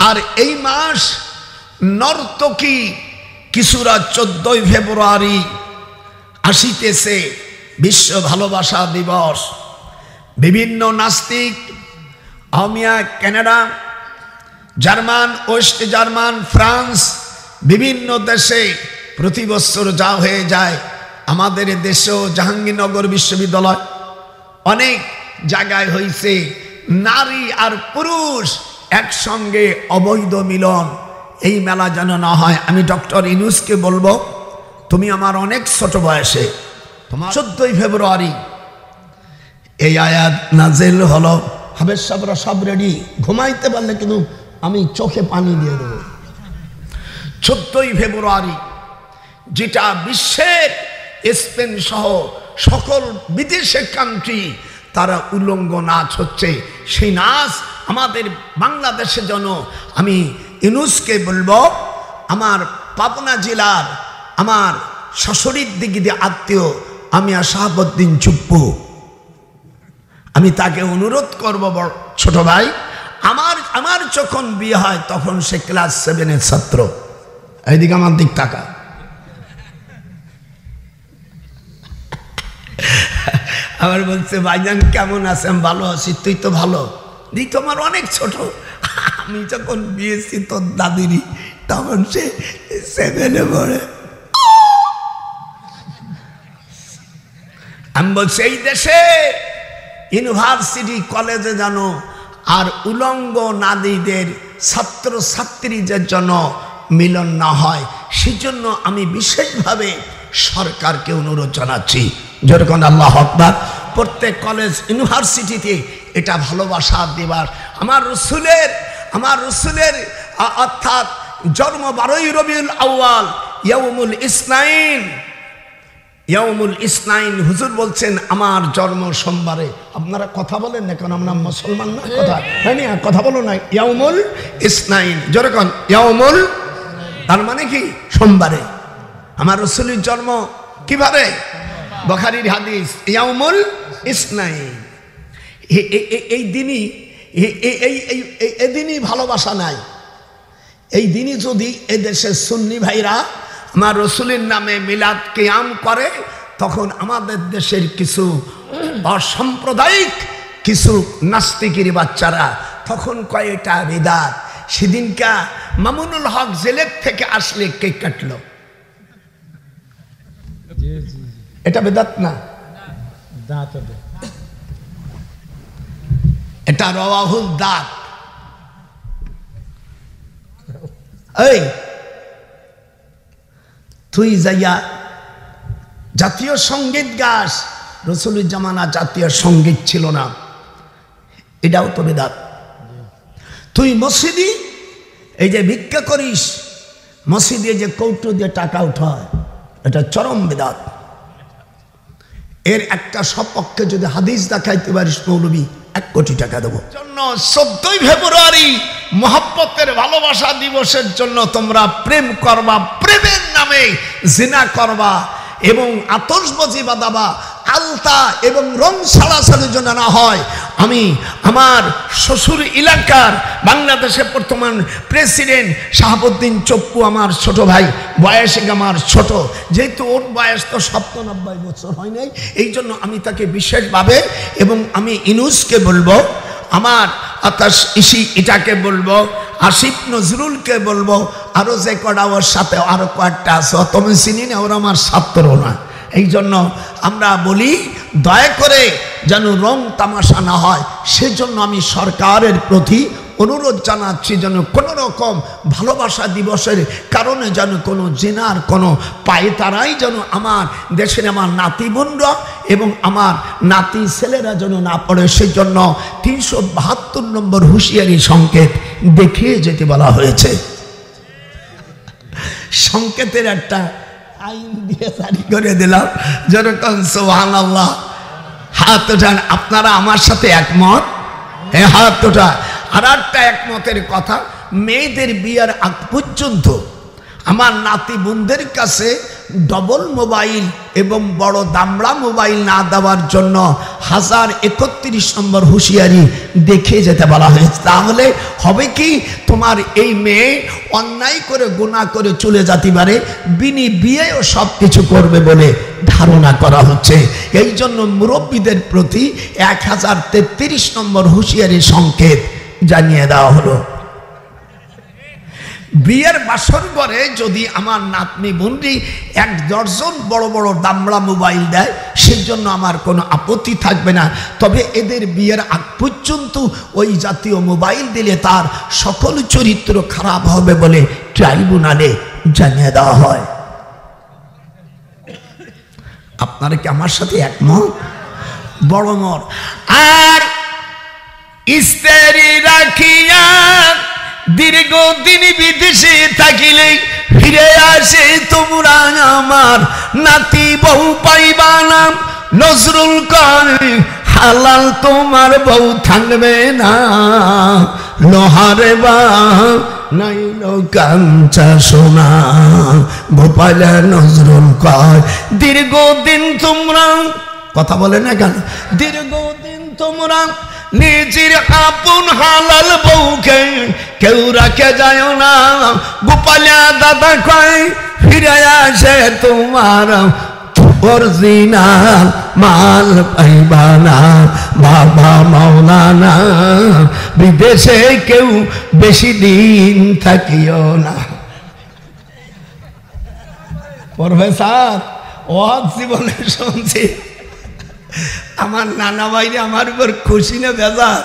আর এই মাস নর্তকী কিছুরা 14 ফেব্রুয়ারি আসিতেছে বিশ্ব ভালোবাসা দিবস। বিভিন্ন নাস্তিক অমিয়া, Canada, German, West German, France, বিভিন্ন দেশে প্রতি বছর যা হয়ে যায়, আমাদের দেশেও জাহাঙ্গীরনগর বিশ্ববিদ্যালয় অনেক জায়গায় হয়েছে নারী আর পুরুষ একসঙ্গে অবৈধ মিলন। এই মেলা যেন না হয়। আমি ডক্টর ইউনূসকে বলবো, তুমি আমার অনেক ছোট বয়সে, তোমার 14 ফেব্রুয়ারি এই আয়াত নাজিল হলো। হাবের সাবরা সব রেডি, ঘুমাইতে পারলে কিন্তু আমি চোখে পানি দিয়ে দেবো। 14 ফেব্রুয়ারি যেটা বিশ্বের স্পেন সহ সকল বিদেশের কান্ট্রি তারা উলঙ্গ নাচ হচ্ছে, সেই নাচ আমাদের বাংলাদেশের জন্য আমি ইউনূসকে বলবো, আমার পাবনা জেলার আমার শ্বশুরের দিকে দিয়ে আত্মীয় আমি শাহাবুদ্দিন চুপ্পু, আমি তাকে অনুরোধ করব, ছোট ভাই, আমার যখন বিয়ে হয় তখন সে ক্লাস 7-এর ছাত্র। এইদিকে আমার দিক টাকা, আবার বলছে ভাইজান কেমন আছেন? ভালো আছি। তুই তো ভালো? দি তোমার অনেক ছোট। আমি যখন বিয়েছি তোর দাদিরই, তখন সে 7-এ পড়ে। আমি বলছি এই দেশে ইউনিভার্সিটি কলেজে জানো আর উলঙ্গ নারীদের ছাত্র ছাত্রীদের জন্য মিলন না হয়, সেজন্য আমি বিশেষভাবে সরকারকে অনুরোধ জানাচ্ছি, যেরকম আল্লাহু আকবার, প্রত্যেক কলেজ ইউনিভার্সিটিতে এটা ভালোবাসা দিবস। আমার রসুলের অর্থাৎ জন্ম 12ই রবিউল আউয়াল, ইয়াউমুল ইসনাইন। হুজুর বলছেন আমার জন্ম সোমবারে। আপনারা কথা বলেন না কেন? আমরা মুসলমান না? কথা বলো না। ইয়াউমুল ইসনাইন, যেরকম ইয়াউমুল, তার মানে কি? সোমবারে। আমার রসুলের জন্ম কিভাবে? বুখারীর হাদিস, ইয়াউমুল ইসনাইন। এই দিনই ভালোবাসা নাই। এই দিনই যদি এদেশের সুন্নি ভাইরা আমার রসুলের নামে মিলাদ কিয়াম করে, তখন আমাদের দেশের কিছু অসাম্প্রদায়িক কিছু নাস্তিকের বাচ্চারা তখন কয় এটা বিদাত। সেদিনকা মামুনুল হক জেলের থেকে আসলে কেক কাটলো, এটা বেদাত না, এটা রওয়াহুল দাত। এই তুই যাইয়া জাতীয় সঙ্গীত গাস, রসুলের জামানা জাতীয় সঙ্গীত ছিল না, এটাও তো বেদাত। তুই মসজিদে এই যে ভিক্ষা করিস, মসজিদে যে কৌটো দিয়ে টাকা উঠায়, এটা চরম বেদাত। এর একটা সপক্ষে যদি হাদিস দেখাইতে পারিস, মৌলবী 1 কোটি টাকা দেবো। জন্য 14 ফেব্রুয়ারি মহব্বতের ভালোবাসা দিবসের জন্য তোমরা প্রেম করবা, প্রেমের নামে জিনা করবা এবং আতশবাজি বাজাবা, আলতা এবং রং ছাড়াছাড়ির জন্য না হয়। আমি আমার শ্বশুর এলাকার বাংলাদেশের বর্তমান প্রেসিডেন্ট শাহাবুদ্দিন চুপ্পু আমার ছোট ভাই, বয়সে আমার ছোট, যেহেতু ওর বয়স তো 97 বছর হয় নাই, এই জন্য আমি তাকে বিশেষভাবে, এবং আমি ইউনূসকে বলবো, আমার এটাকে বলবো, আসিফ নজরুলকে বলবো, আরো যে কটা ওর সাথে আরো কয়েকটা আছে, তুমি চিনি না, ওরা আমার ছাত্র না। এই জন্য আমরা বলি দয়া করে যেন রং তামাশা না হয়, সেজন্য আমি সরকারের প্রতি অনুরোধ জানাচ্ছি যেন কোনো রকম ভালোবাসা দিবসের কারণে যেন কোনো জিনার কোনো পায়ে তারাই যেন আমার দেশের আমার নাতি বোনরা এবং আমার নাতি ছেলেরা যেন না পড়ে, সেই জন্য 372 নম্বর হুঁশিয়ারি সংকেত দেখিয়ে যেতে বলা হয়েছে। সংকেতের একটা আইন দিয়ে জারি করে দিলাম, যেরকম সুবহানাল্লাহ। হাত ওঠান, আপনারা আমার সাথে একমত? হ্যাঁ, হাত ওঠা। আর একটা একমতের কথা, মেয়েদের বিয়ার আগ পর্যন্ত আমার নাতি বোনদের কাছে ডবল মোবাইল এবং বড় দামড়া মোবাইল না দেওয়ার জন্য 1031 নম্বর হুঁশিয়ারি দেখে যেতে বলা হয়েছে। তাহলে হবে কি, তোমার এই মেয়ে অন্যায় করে গুনাহ করে চলে যেতে পারে, বিনি বিয়েও সব কিছু করবে বলে ধারণা করা হচ্ছে। এই জন্য মুরব্বীদের প্রতি 1033 নম্বর হুঁশিয়ারি সংকেত জানিয়ে দেওয়া হলো। বিয়ের বাসর ঘরে যদি আমার নাতনি বোনটি 1 দর্জন বড় বড় দামড়া মোবাইল দেয়, সেজন্য আমার কোনো আপত্তি থাকবে না। তবে এদের বিয়ের আগ পর্যন্ত ওই জাতীয় মোবাইল দিলে তার সকল চরিত্র খারাপ হবে বলে ট্রাইব্যুনালে জানিয়ে দেওয়া হয়। আপনারা কি আমার সাথে একমত? বড় মর আর স্ত্রী রাখিয়া দীর্ঘদিন বিদেশে থাকিলে ফিরে আসে তোমরা আমার নাতি বউ পাইবা না। নজরুল কয় হালাল তোমার বউ থাকবে না, লোহারে বা নাইল কাঞ্চা সোনা। ভোপালে নজরুল কয় দীর্ঘদিন তোমরা, কথা বলে না কেন, দীর্ঘদিন তোমরা নিজের আপন হালাল বউকে কেউ রাখে যায় না। গোপালিয়া দাদা কয় ফিরে আসে তোমার অরিজিনাল মাল পাইবা না। বাবা মাওলানা বিদেশে কেউ বেশি দিন থাকিও না। প্রফেসর ও জীবনে শুনছি আমার নানা ভাইরে আমার উপর খুশি না বেজার?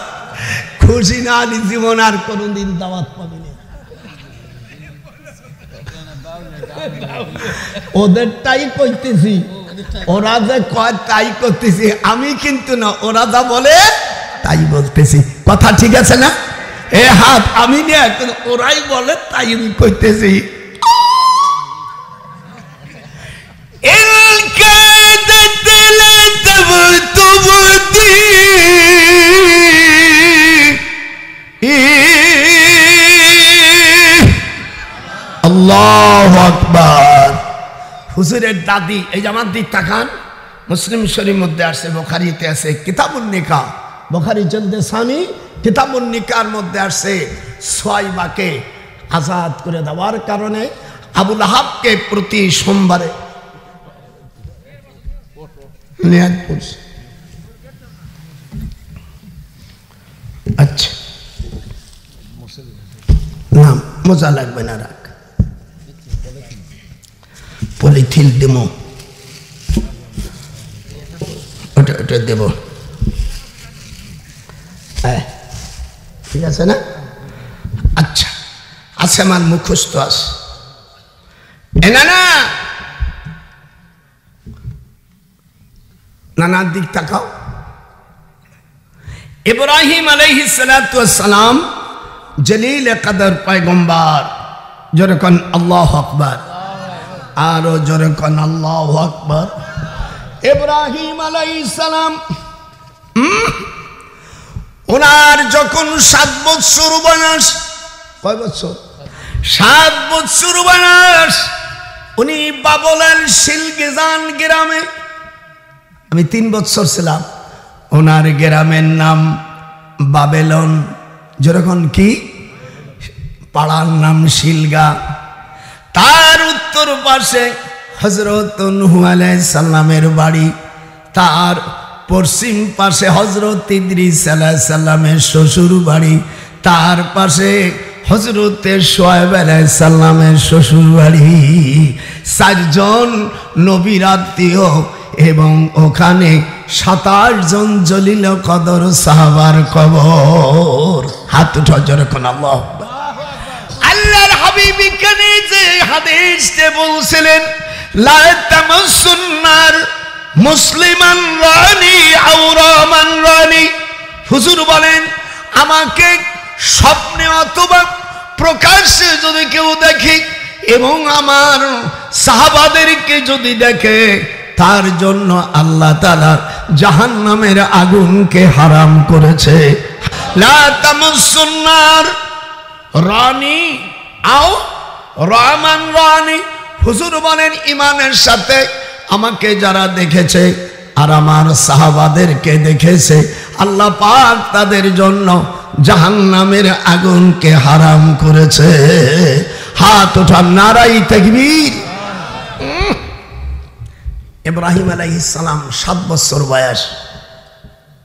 খুশি না হলে জীবন আর কোনদিন দাওয়াত পাবি না। ওদেরটাই কইতেছি, ওরা যে কয় তাই করতেছি আমি, কিন্তু না, ওরা যা বলে তাই বলতেছি। কথা ঠিক আছে না? এ হাত আমি নিয়ে, ওরাই বলে তাই আমি কইতেছি। আল্লাহু আকবার। হুজুরের দাদি, এই যে আমার দিক তাকান, মুসলিম শরীফের মধ্যে আছে, বুখারীতে আছে কিতাবুন নিকাহ, বুখারী জলদে সানি কিতাবুন নিকাহর মধ্যে আছে সুয়াইবাকে আজাদ করে দেওয়ার কারণে আবু লাহাবকে প্রতি সোমবারে নিয়াত করছে। আচ্ছা না মজা লাগবে না, রাখ পলিথিন দেব, ওটা ওটা দেব, ঠিক আছে না? আচ্ছা আছে, আমার মুখস্থ আছে। না না নানার দিক তাকাও। ইব্রাহিম আলাইহিস সালাতু ওয়াস সালাম জলিল কদর পয়গম্বর, যেরকম আল্লাহু আকবার, আরো যেরকম আল্লাহু আকবার। ইব্রাহিম আলাইহিস সালাম ওনার যখন 7 বছর বয়স, কয় বছর? 7 বছর বয়স, উনি বাবলের শিলগিজান গ্রামে, আমি 3 বছর ছিলাম, ওনার গ্রামের নাম বাবেলন, যেরকম কি পাড়ার নাম শিলগা। তার উত্তর পাশে হযরত নূহ আলাইহিস সালামের বাড়ি, তার পশ্চিম পাশে হযরত ইদ্রিস আলাইহিস সালামের শ্বশুর বাড়ি, তার পাশে হযরত শুআয়ব আলাইহিস সালামের শ্বশুর বাড়ি। 4 জন নবীর আত্মীয় এবং ওখানে 27 জন জলিল কদর সাহাবার কবর। হাত উঠা যখন আল্লাহু আকবার। আল্লাহর হাবিব এখানে যে হাদিসে বলছিলেন লা তামাসুন্নার মুসলিমান রানি আওরামান রানি, হুজুর বলেন আমাকে স্বপ্নে অথবা প্রকাশ্যে যদি কেউ দেখে এবং আমার সাহাবাদেরকে যদি দেখে, তার জন্য আল্লাহ তাআলা জাহান্নামের আগুনকে হারাম করেছে। লা তামাসুন্নার রানি আও রহমান রানী হুজুর বলেন ইমানের সাথে আমাকে যারা দেখেছে আর আমার সাহাবাদেরকে দেখেছে আল্লাহ পাক তাদের জন্য জাহান্নামের আগুনকে হারাম করেছে। হাত ওঠান, নারাই তাকবীর। ইব্রাহিম আলাইহিস সালাম 7 বছর বয়স।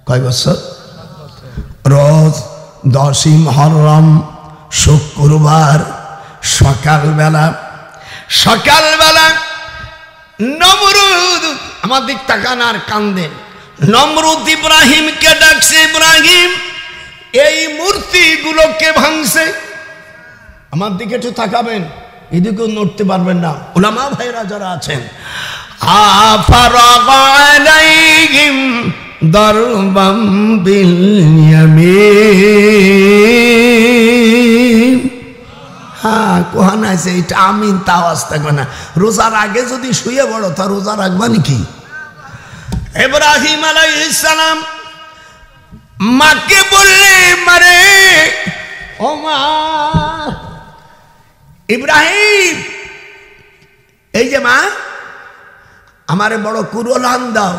কয় বছর? রোজ 10ই মুহররম শুক্রবার সকালবেলা নমরুদ আমার দিক তাকান আর কান্দেন। নমরুদ ইব্রাহিমকে ডাকছে, ইব্রাহিম এই মূর্তিগুলোকে ভাঙছে। আমার দিকে একটু তাকাবেন, এদিকেও নড়তে পারবেন না। উলামা ভাইরা যারা আছেন, আফারাগা আলাইহিম দারবাম বিল ইয়ামিন। হ্যাঁ, কোহান আছে এটা আমিন, তা আওয়াজ থাকবে না। রোজার আগে যদি শুয়ে পড়ো তা রোজা রাখবা নাকি? ইব্রাহিম আলাইহিস সালাম মাকে বললে, মারে ও মা ইব্রাহিম, এই যে মা আমারে বড় কুরল আন দাও।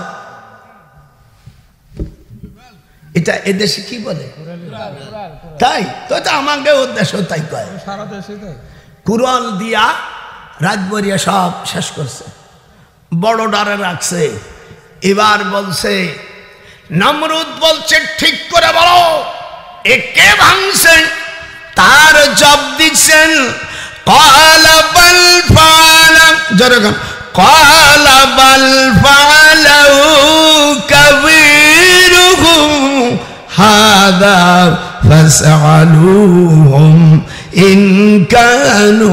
এটা এদেশে কি বলে? তাই তো, আমাকে উদ্দেশ্য তাই কয়। কুরল দিয়া রাজবরিয়া সব শেষ করছে, বড় ডারে রাখছে। এবার বলছে, নমরুদ বলছে ঠিক করে বলো এ কে ভাঙছে? তার জবাব দিচ্ছেন, ক্বালা বাল ফাআলা, যেরকম ক্বালা বাল ফাআলাহু কাবীরুহুম হাদা ফাসআলুহুম ইন কানু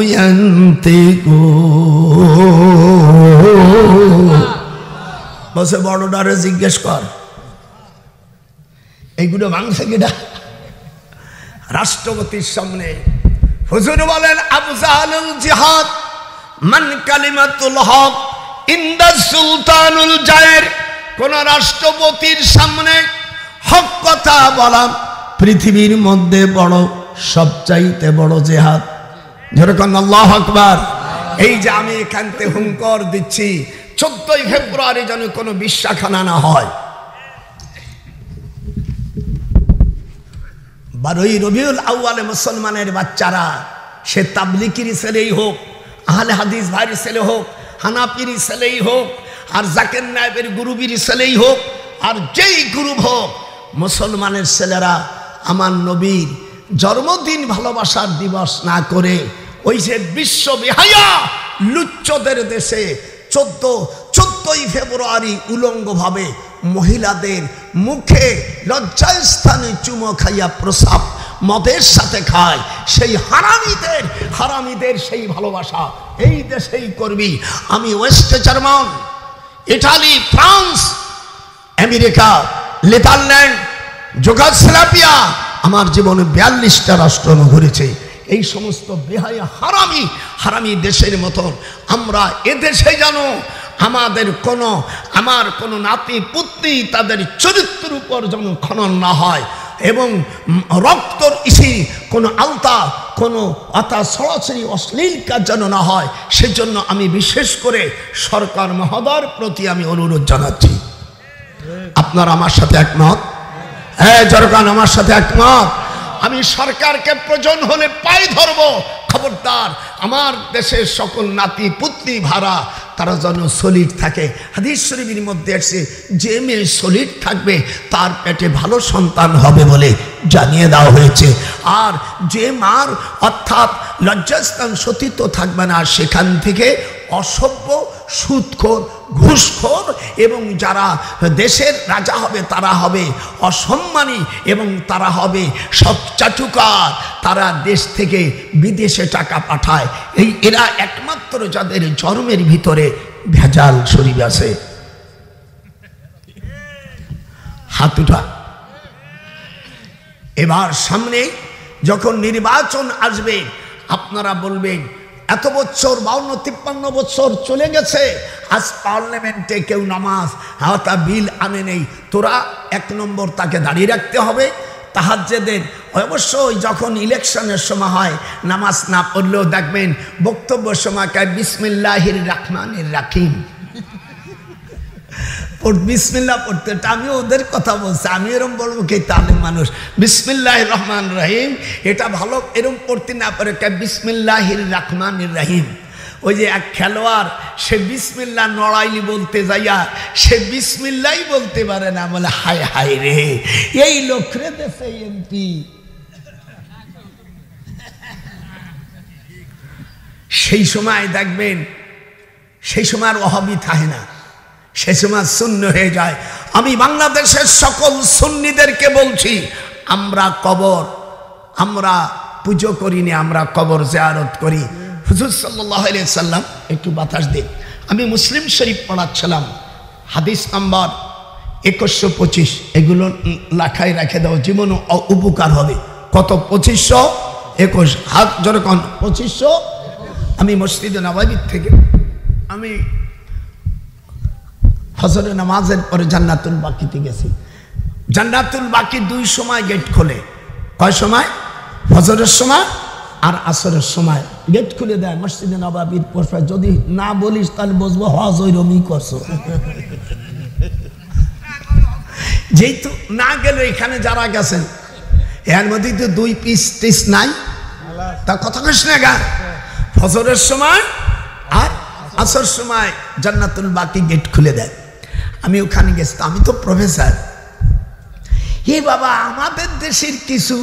ইয়ানতিকুন। বসে বড় ডারে জিজ্ঞেস কর এইগুলো ভাঙছে কিনা। রাষ্ট্রপতির সামনে হুজুর বলেন, আফজালুল জিহাদ মান কালিমাতুল হক ইনদা সুলতানুল জায়ের। কোন রাষ্ট্রপতির সামনে হক কথা বলা পৃথিবীর মধ্যে বড়, সবচাইতে বড় জিহাদ। যেরকম আল্লাহু আকবার। এই যে আমি এখানতে হুঙ্কার দিচ্ছি 14ই ফেব্রুয়ারি যেন কোনো বিশ্বাখানা না হয়। 12ই রবিউল আউয়ালে মুসলমানের বাচ্চারা, সে তাবলিগির ছেলেই হোক, আহলে হাদিস ভাইয়ের ছেলে হোক, হানাফির ছেলেই হোক, আর জাকির নায়েবের গ্রুপের ছেলেই হোক, আর যেই গ্রুপ হোক, মুসলমানের ছেলেরা আমার নবীর জন্মদিন ভালোবাসার দিবস না করে ওই যে বিশ্ব বেহায়া লুচ্চদের দেশে 14ই ফেব্রুয়ারি উলঙ্গভাবে মহিলাদের মুখে লজ্জাস্থানে চুমো খাইয়া প্রসাব মদের সাথে খায়। সেই হারামিদের সেই ভালোবাসা এই দেশেই করবি। আমি West German, Italy, France, America, Netherland, Yugoslavia, আমার জীবনে 42টা রাষ্ট্র ঘুরেছে। এই সমস্ত বেহায়া হারামি দেশের মতন আমরা এদেশে জানো আমার কোনো নাতি পুত্রী তাদের চরিত্রের উপর যেন খনন না হয়, এবং রক্তর ইসি কোনো আলতা কোনো সরাসরি অশ্লীল কাজ যেন না হয়, সেজন্য আমি বিশেষ করে সরকার মহোদয়ের প্রতি আমি অনুরোধ জানাচ্ছি। আপনারা আমার সাথে একমত? হ্যাঁ, জনগণ আমার সাথে একমত। আমি সরকারকে প্রয়োজন হলে পায়ে ধরবো, খবরদার আমার দেশের সকল নাতি পুত্রী ভাড়া তারা যেন সলিড থাকে। হাদিস শরীফের মধ্যে আছে, যে মেয়ে সলিড থাকবে তার পেটে ভালো সন্তান হবে বলে জানিয়ে দেওয়া হয়েছে। আর যে মার অর্থাৎ লজ্জাস্থান সতীত্ব থাকবে না, সেখান থেকে অসভ্য, সুদখোর, ঘুষখোর এবং যারা দেশের রাজা হবে তারা হবে অসম্মানী এবং তারা হবে সব চাটুকার। তারা দেশ থেকে বিদেশে টাকা পাঠায়। এরা একমাত্র যাদের জন্মের ভিতরে ভেজাল শরীর আছে। হাত উঠা। এবার সামনে যখন নির্বাচন আসবে আপনারা বলবেন এত বছর 52-53 বছর চলে গেছে, আজ পার্লামেন্টে কেউ নামাজ বিল আনে নেই। তোরা 1 নম্বর তাকে দাঁড়িয়ে রাখতে হবে, তাহাজ্জুদের অবশ্যই যখন ইলেকশনের সময় হয় নামাজ না পড়লেও দেখবেন বক্তব্যের সময় কয় বিসমিল্লাহির রহমানির রহিম, বিসমিল্লাহ পড়তে। আমিও ওদের কথা বলছি, আমি এরকম বলবো কি তাহলে মানুষ বিসমিল্লাহির রহমান রহিম এটা ভালো এরকম পড়তে না পারে, বিসমিল্লাহির রহমানির রহিম। ওই যে এক খেলোয়াড় সে বিসমিল্লাহ নড়াইলি বলতে যাইয়া সে বিসমিল্লাহ বলতে পারে না, বলে হায় হায় রে এই লোক রে দেশে এমপি। সেই সময় দেখবেন সেই সময় আর ওয়াহাবি থাকে না, সে সময় শূন্য হয়ে যায়। আমি বাংলাদেশের সকল সুন্নিদেরকে বলছি, আমরা কবর আমরা পুজো করিনি, আমরা কবর জিয়ারত করি। হুজুর সাল্লাল্লাহু আলাইহি সাল্লাম, একটু বাতাস দিন, আমি মুসলিম শরীফ পড়াচ্ছিলাম, হাদিস নাম্বার 2125, এগুলো লেখায় রেখে দাও, জীবন উপকার হবে। কত? 2521, হাত জোরে কোন 2500। আমি মসজিদে নববীর থেকে আমি ফজরের নামাজের পরে জান্নাতুল বাকিতে গেছি। জান্নাতুল বাকি দুই সময় গেট খোলে। কয় সময়? ফজরের সময় আর আসরের সময় গেট খুলে দেয় মসজিদে নববীর পরে। যদি না বলিস তাহলে বুঝবো হজ ওই রমি করছো। যেহেতু না গেলে এখানে যারা গেছেন এর মধ্যে তো 2 পিস টিস নাই, তা কথা কইস না গা। ফজরের সময় আর আসর সময় জান্নাতুল বাকি গেট খুলে দেয়। আমি ওখানে গেছি, আমি তো প্রফেসর। হে বাবা, আমাদের দেশের কিছু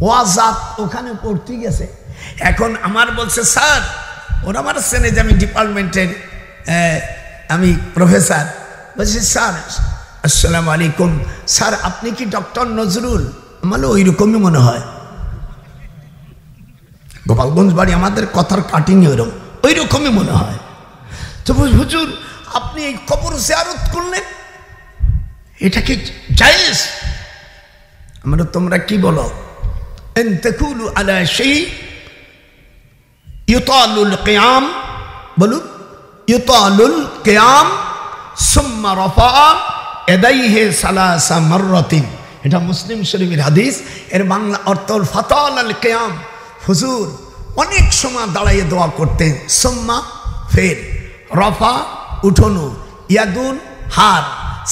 ওয়াজাত ওখানে পড়তে গেছে। এখন আমার বলছে স্যার, ওরা আমার চেনে যে আমি ডিপার্টমেন্টের আমি প্রফেসর। বলছি স্যার আসসালামু আলাইকুম, স্যার আপনি কি ডক্টর নজরুল? মানে ওই রকমই মনে হয়, গোপালগঞ্জ বাড়ি, আমাদের কথার কাটিং ওইরকম, ওই রকমই মনে হয়। তো হুজুর আপনি এই কবর জিয়ারত করলেন, এটা কি জায়েজ? আমরা তোমরা কি বলো? এন তাকুলু আলা শাই ইউতালুল কিয়াম, বলুন ইউতালুল কিয়াম সুম্মা রাফা ইয়াদাইহি সালাসা মাররাতিন। এটা মুসলিম শরীফের হাদিস। এর বাংলা অর্থ ফাতাল আল কিয়াম, হুজুর অনেক সময় দাঁড়াইয়ে দোয়া করতেন। সুম্মা ফের, রফা উঠোনো, ইয়াদুন হাত,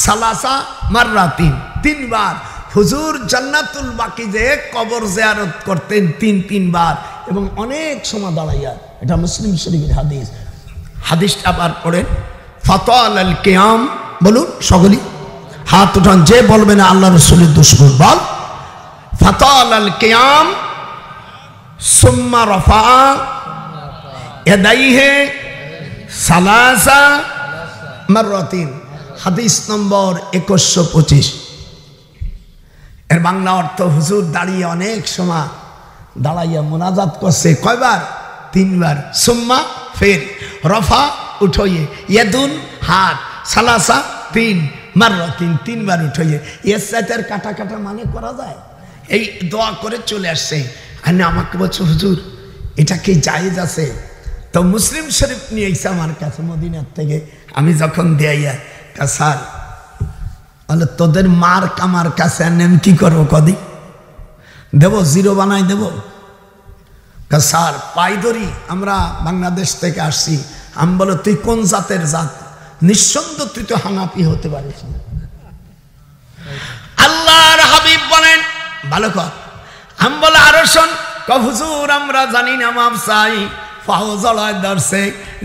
সালাসা মাররাতিন 3 বার। হুজুর জান্নাতুল বাকি যে কবর জিয়ারত করতেন 3 বার এবং অনেক সময় দাঁড়াইয়া। এটা মুসলিম শরীফের হাদিস। হাদিসটা আবার পড়েন, ফাতাল আল কিয়াম, বলুন সকলেই হাত উঠান, যে বলবে না আল্লাহ রাসূলের দুশমন বল। ফাতাল আল কিয়াম সুম্মা রাফা ইয়াদাইহি সালাসা মাররাতিন। হাদিস নম্বর 2125। এর বাংলা অর্থ, হুজুর দাঁড়িয়ে অনেক সময় দাঁড়াইয়া মোনাজাত করছে। কয়বার? 3 বার। সুম্মা ফের, রফা উঠাইয়ে, ইয়াদুন হাত, সালাসা 3, মাররাতিন 3 বার উঠাইয়ে। এর সাথে কাটা কাটা মানে করা যায়? এই দোয়া করে চলে আসছে। আর আমাকে বলছে হুজুর এটা কি জায়েজ আছে? তো মুসলিম শরীফ নিয়ে এসে আমার কাছে মদিনার থেকে। আমি যখন দেয়াইয়া স্যার বলে তোদের মার কামার কাছে আমি কি করবো? কদি দেবো, 0 বানাই দেবো? স্যার পাই ধরি, আমরা বাংলাদেশ থেকে আসছি। আমি বলো তুই কোন জাতের জাত? নিঃসন্দেহ তুই তো হানাফি হতে পারিস না। আল্লাহর হাবিব বলেন ভালো কর। আমি বলে আরো শোন। হুজুর আমরা জানি না, মাপ চাই। পাও জড়ায় ধরছে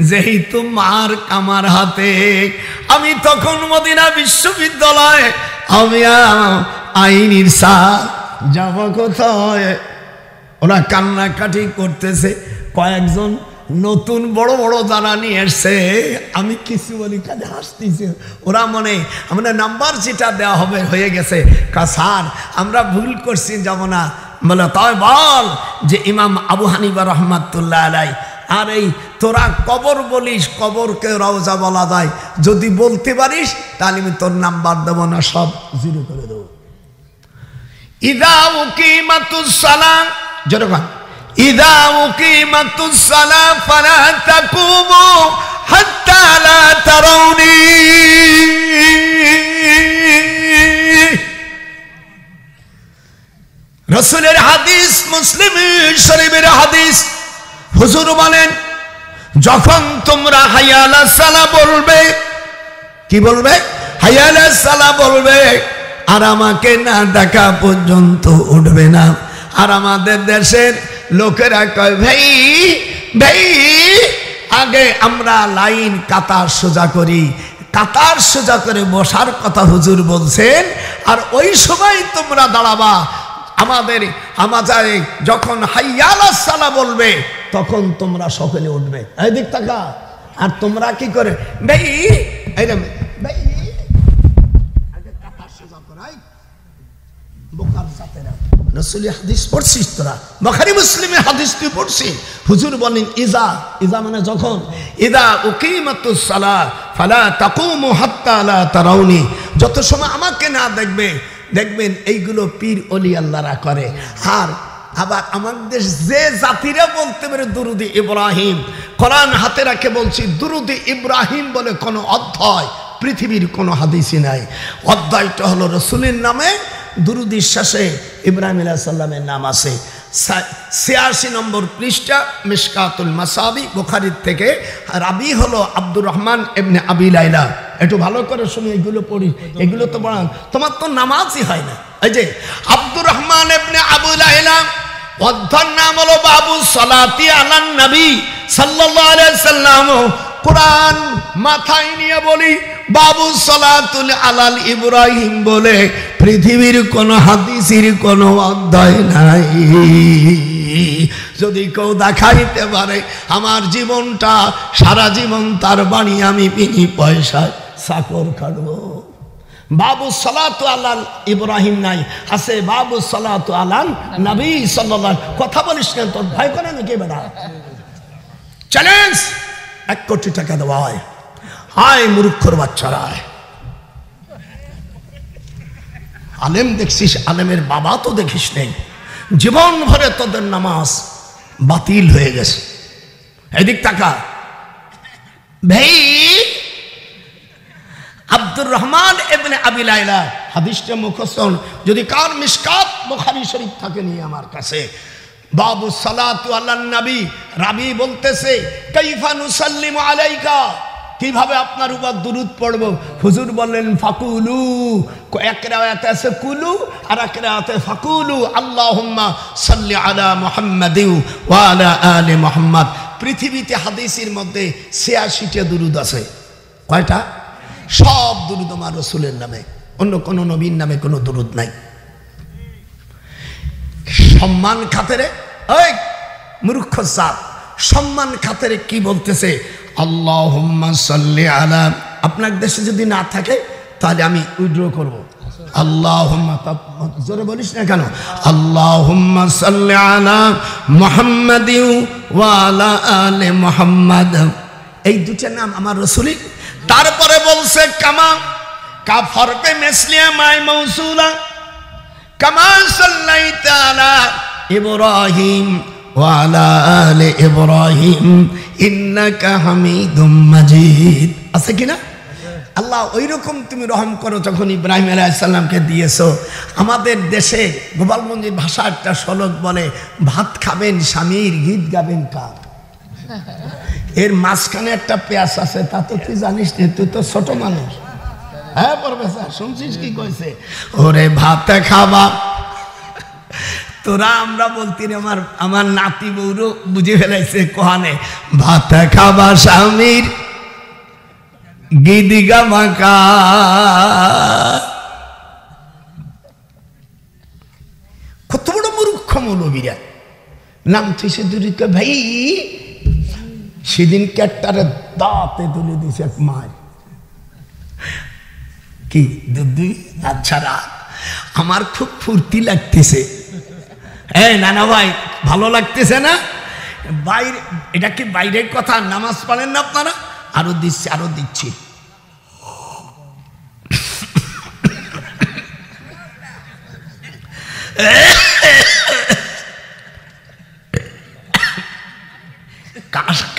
যেহেতু মার কামার হাতে। আমি তখন মদিনা বিশ্ববিদ্যালয়, আমি আইনির স্যার যাব কোথায়? ওরা কান্নাকাটি করতেছে। কয়েকজন নতুন বড় বড় যারা নিয়ে এসছে, আমি কিছু বলি কাজে হাসতেছি। ওরা মনে আমরা নাম্বার যেটা দেওয়া হবে হয়ে গেছে। স্যার আমরা ভুল করছি, যাব না। বলে তাই বল যে ইমাম আবু হানিফা রহমাতুল্লাহ আলাই। আর এই তোরা কবর বলিস, কবরকে রওজা বলা যায়। যদি বলতে পারিস তাহলে আমি তোর নাম্বার দেবো না, সব 0 করে দেবো। ইদা উকিমাতুস সালাম, যেরকম ইদা উকিমাতুস সালাম ফালা তাকুমু হাত্তা লা তারাউনি। রাসূলের হাদিস, মুসলিম শরীফের হাদিস। হুজুর বলেন, যখন তোমরা হাইয়া আলাস সালাহ বলবে, কি বলবে? হাইয়া আলাস সালাহ বলবে, আর আমাকে না ডাকা পর্যন্ত উঠবে না। আর আমাদের দেশের লোকেরা কয়, ভাই ভাই, আগে আমরা লাইন কাতার সোজা করি, কাতার সোজা করে বসার কথা হুজুর বলছেন, আর ওই সময় তোমরা দাঁড়াবা। আমাদের যখন হাইয়া আলাস সালাহ বলবে তখন তোমরা সকলে উঠবে। এই দিক তাকা। আর তোমরা কি করে, ভাই ভাই আগে কাতার সোজা করাই। বোকার জাতেরা, রাসূলের হাদিস পড়ছিস তোরা, বুখারী মুসলিমের হাদিস তুই পড়ছিস। হুজুর বলেন, ইজা মানে যখন, ইদা উকিমাতুস সালাহ ফালা তাকুমু হাত্তা লা তারাউনি, যত সময় আমাকে না দেখবেন এইগুলো পীর ওলি আল্লাহরা করে। আর আবার আমাদের যে জাতিরা বলতে পারে দুরুদে ইব্রাহিম, কোরআন হাতে রাখে বলছি, দুরুদে ইব্রাহিম বলে কোনো অধ্যায় পৃথিবীর কোনো হাদিসই নাই। অধ্যায়টা হলো রাসূলের নামে, দুরুদের শেষে ইব্রাহিম আলাইহিস সালামের নাম আছে। 86 নম্বর পৃষ্ঠা, মিশকাতুল মাসাবি, বুখারীর থেকে। রাবি হলো আব্দুর রহমান ইবনে আবি লাইলা। একটু ভালো করে শুনি, এগুলো পড়ি, এগুলো তো পড়ান, তোমার তো নামাজই হয় না। এই যে আব্দুর রহমান ইবনে আবু লাইলা, অধ্যায়ের নাম হলো বাবু সালাতি আলান নবী সাল্লাল্লাহু আলাইহি সাল্লাম। কোরআন মাথায় নিয়ে বলি, বাবু সালাতুল আলাল ইব্রাহিম বলে পৃথিবীর কোন হাদিসের কোন অধ্যায় নাই। যদি কেউ দেখাইতে পারে আমার জীবনটা, সারা জীবন তার বাণী আমি বিনি পয়সায় চাকর খাটবো। বাবু সালাতু আলাল ইব্রাহিম নাই, আছে বাবু সালাতু আলাল নবী সাল্লাল্লাহু। কথা বলিস না, তোর ভয় করে নাকি বেটা? চ্যালেঞ্জ, 1 কোটি টাকা দেওয়া হয়। হায় মূর্খর বাচ্চারা, আলেম দেখছিস, আলেমের বাবা তো দেখিস নেই, জীবন ভরে তোদের নামাজ বাতিল হয়ে গেছে। এদিক তাকা ভাই। আব্দুর রহমান ইবনে আবি লাইলা হাদিসটা মুখস্থ, যদি কার মিশকাত বুখারী শরীফ থাকে নিয়ে আমার কাছে। বাবু সালাতু আলান নবী, রাবি বলতেছে, কাইফা নুসাল্লিমু আলাইকা, কিভাবে আপনার উপর দুরূদ পড়ব? হুজুর বললেন, ফাকুলু, এক রায়াতে আছে কুলু, আর এক রায়াতে ফাকুলু আল্লাহুম্মা সাল্লি আলা মুহাম্মাদিন ওয়া আলা আলি মুহাম্মাদ। পৃথিবীতে হাদিসের মধ্যে 86টা দুরূদ আছে। কয়টা? সব দুরূদ আমার রাসূলের নামে, অন্য কোন নবীর নামে কোনো দুরূদ নাই। সম্মান খাতিরে, ওই মূর্খ জাত, সম্মান খাতিরে কি বলতেছে? আল্লাহুম্মা সাল্লি আলা, আপনার দেশে যদি না থাকে তাহলে আমি উইথড্র করব। আল্লাহুম্মা, জোরে বলিস না কেন? আল্লাহুম্মা সাল্লি আলা মুহাম্মাদিন ওয়া আলা আলি মুহাম্মাদ, এই দুটো নাম আমার রাসূলের। তারপরে বলছে, কামা কাফর পে মিসলিয়া মাই মাউসুলা কামা সাল্লাইতা আলা ইব্রাহিম ওয়া আলা আলি ইব্রাহিম ইন্নাকা হামিদুম মাজিদ। আছে কিনা? আল্লাহ ওই রকম তুমি রহম করো যখন ইব্রাহিম আলাইহিস সালামকে দিয়েছো। আমাদের দেশে গোপালগঞ্জের ভাষা একটা শ্লোক বলে, ভাত খাবেন স্বামীর, গীত গাবেন কার। এর মাঝখানে একটা পেঁয়াজ আছে, তা তো তুই জানিস না, তুই তো ছোট মানুষ। হ্যাঁ প্রফেসর, শুনছিস কি কইছে? ওরে ভাত খাবা তোরা, আমরা বলতি, আমার নাতি বউরও বুঝে ফেলাইছে কোহানে, ভাত খাবা স্বামীর গীত গাবা কার। কত বড় মূর্খ মৌলবীরা। নাম থুইছে দুরিকে ভাই, সেদিন ক্যাটটারে দাঁতে তুলে দিছে এক মার। কি দুই? আচ্ছা রাত, আমার খুব ফুর্তি লাগতেছে। হ্যাঁ নানা ভাই, ভালো লাগতেছে না? বাইরে, এটা কি বাইরের কথা? নামাজ পড়েন না আপনারা? আরো দিচ্ছি, আরো দিচ্ছি।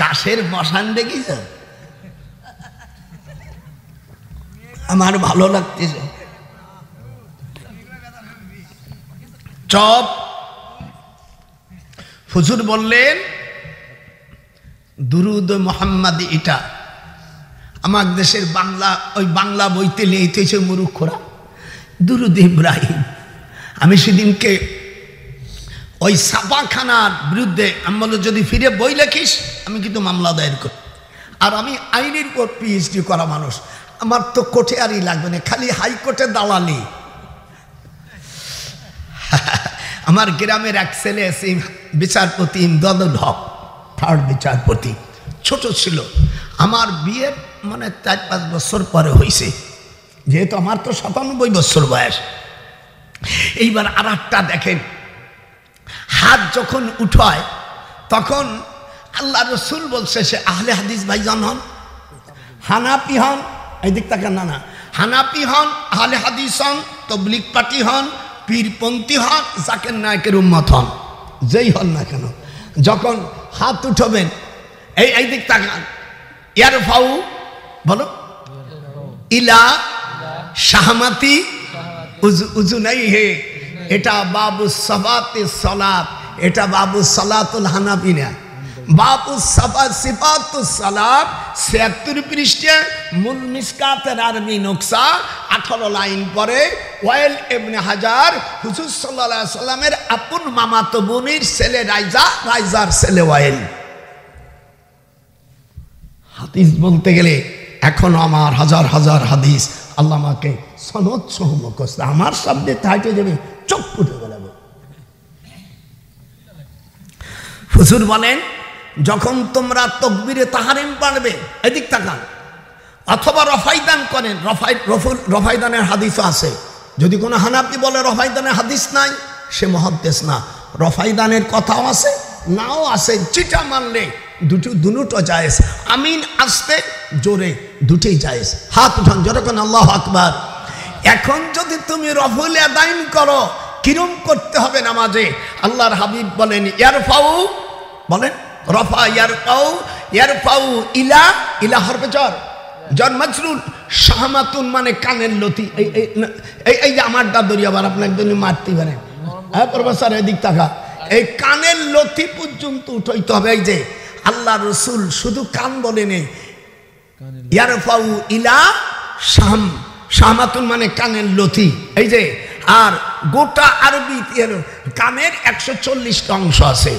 কাশের বসান দেখিস? আমার ভালো লাগতেছে। চপ হুজুর বললেন দুরুদ মুহাম্মাদি, এটা আমার দেশের বাংলা, ওই বাংলা বইতে লিখেছে মুরুক্ষরা দুরুদ ইব্রাহিম। আমি সেদিনকে ওই ছাপাখানার বিরুদ্ধে আমি বলল, যদি ফিরে বই লেখিস আমি কিন্তু মামলা দায়ের করি। আর আমি আইনের উপর পিএইচডি করা মানুষ, আমার তো কোর্টে আরই লাগবে না, খালি হাইকোর্টে দালালি। আমার গ্রামের এক ছেলে আছে বিচারপতি ইমদাদুল হক, থার্ড বিচারপতি, ছোট ছিল, আমার বিয়ের মানে 4-5 বছর পরে হয়েছে, যেহেতু আমার তো 97 বছর বয়স। এইবার আর একটা দেখেন, হাত যখন উঠায় তখন আল্লাহ রসুল বলছে সে আহলে হাদিস ভাইজান হন, হানাফি হন, এই দিক তাকান, না হানাফি হন, আহলে হাদিস হন, তবলিগ পার্টি হন, পীরপন্থী হন, জাকির নায়েকের উম্মত হন, যেই হন না কেন, যখন হাত উঠাবেন এই দিক তাকান, ইয়ারফাউ বলো ইলা শাহমাতি উজুনাইহি, এটা বাবু সাফাতি সালাত, এটা বাবু সালাতুল হানাফি না, বাবু সিফাতুস সালাত 76 পৃষ্ঠা, মূল মিসকাতের আরবি নকশা 18 লাইন পরে ওয়াইল ইবনে হাজার হুজুর সাল্লাল্লাহু আলাইহি সাল্লামের আপন মামাতো বোনের ছেলে রাইজা, রাইজার ছেলে ওয়াইল। হাদিস বলতে গেলে এখন আমার হাজার হাজার হাদিস আল্লাহ আমাকে সনদ সহ মুখস্থ, আমার শব্দে থাইটে যাবে চোখ ফুটে গেল। হুজুর বলেন যখন তোমরা তাকবীরে তাহরিম পড়বে, এদিক তাকান, অথবা রফাইদান করেন, রফাইদানের হাদিসও আছে। যদি কোনো হানাফি বলে রফাইদানের হাদিস নাই, সে মুহাদ্দিস না। রফাইদানের কথাও আছে, নাও আছে, যেটা মানলে দুটো জায়েজ। আমিন আসতে জোরে দুটোই জায়েজ। হাত উঠান জোরে কোন আল্লাহু আকবার। এখন যদি তুমি রফুল আদাইন করো, কিরম করতে হবে নামাজে? আল্লাহর হাবিব বলেন ইয়ারফাউ, বলেন রফা ইয়ারফাউ, ইয়ারফাউ ইলা, ইলা হরফে জর, জর মাজরুর, শাহমাতুন মানে কানের লতি। এই যে আমার দাদরি, আবার আপনাকে যদি মারতে পারেন, হ্যাঁ প্রফেসর এদিক তাকা, এই কানের লতি পর্যন্ত উঠাইতে হবে। এই যে আল্লাহ রসুল শুধু কান বলেনি, ইয়ারফাউ ইলা শাহমাতুন মানে কানের লতি। এই যে আর গোটা আরবি কানের 140টা অংশ আছে।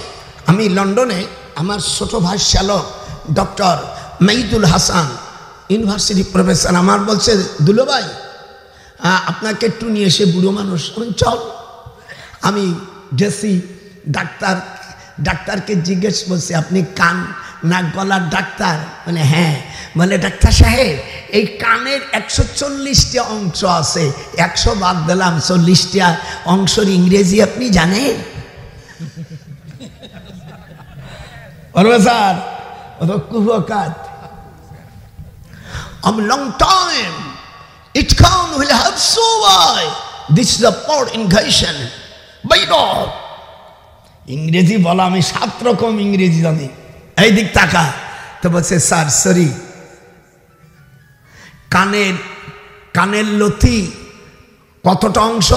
আমি লন্ডনে আমার ছোট ভাই শ্যালক ডক্টর মেহিদুল হাসান, ইউনিভার্সিটি প্রফেসর, আমার বলছে দুলো ভাই আপনাকে একটু নিয়ে এসে, বুড়ো মানুষ, চল। আমি গেছি, ডাক্তারকে জিজ্ঞেস করছি আপনি কান নাক গলার ডাক্তার? মানে হ্যাঁ। বলে ডাক্তার সাহেব এই কানের 140টা অংশ আছে, 100 বাদ দিলাম, 40টা অংশের ইংরেজি আপনি জানেন? Sir long time it can will have so why this is a poor invasion by God. ইংরেজি বলা, আমি 7 রকম ইংরেজি জানি। এই দিক তাকা, তো বলছে স্যার সরি, কানের লতি কতটা অংশ?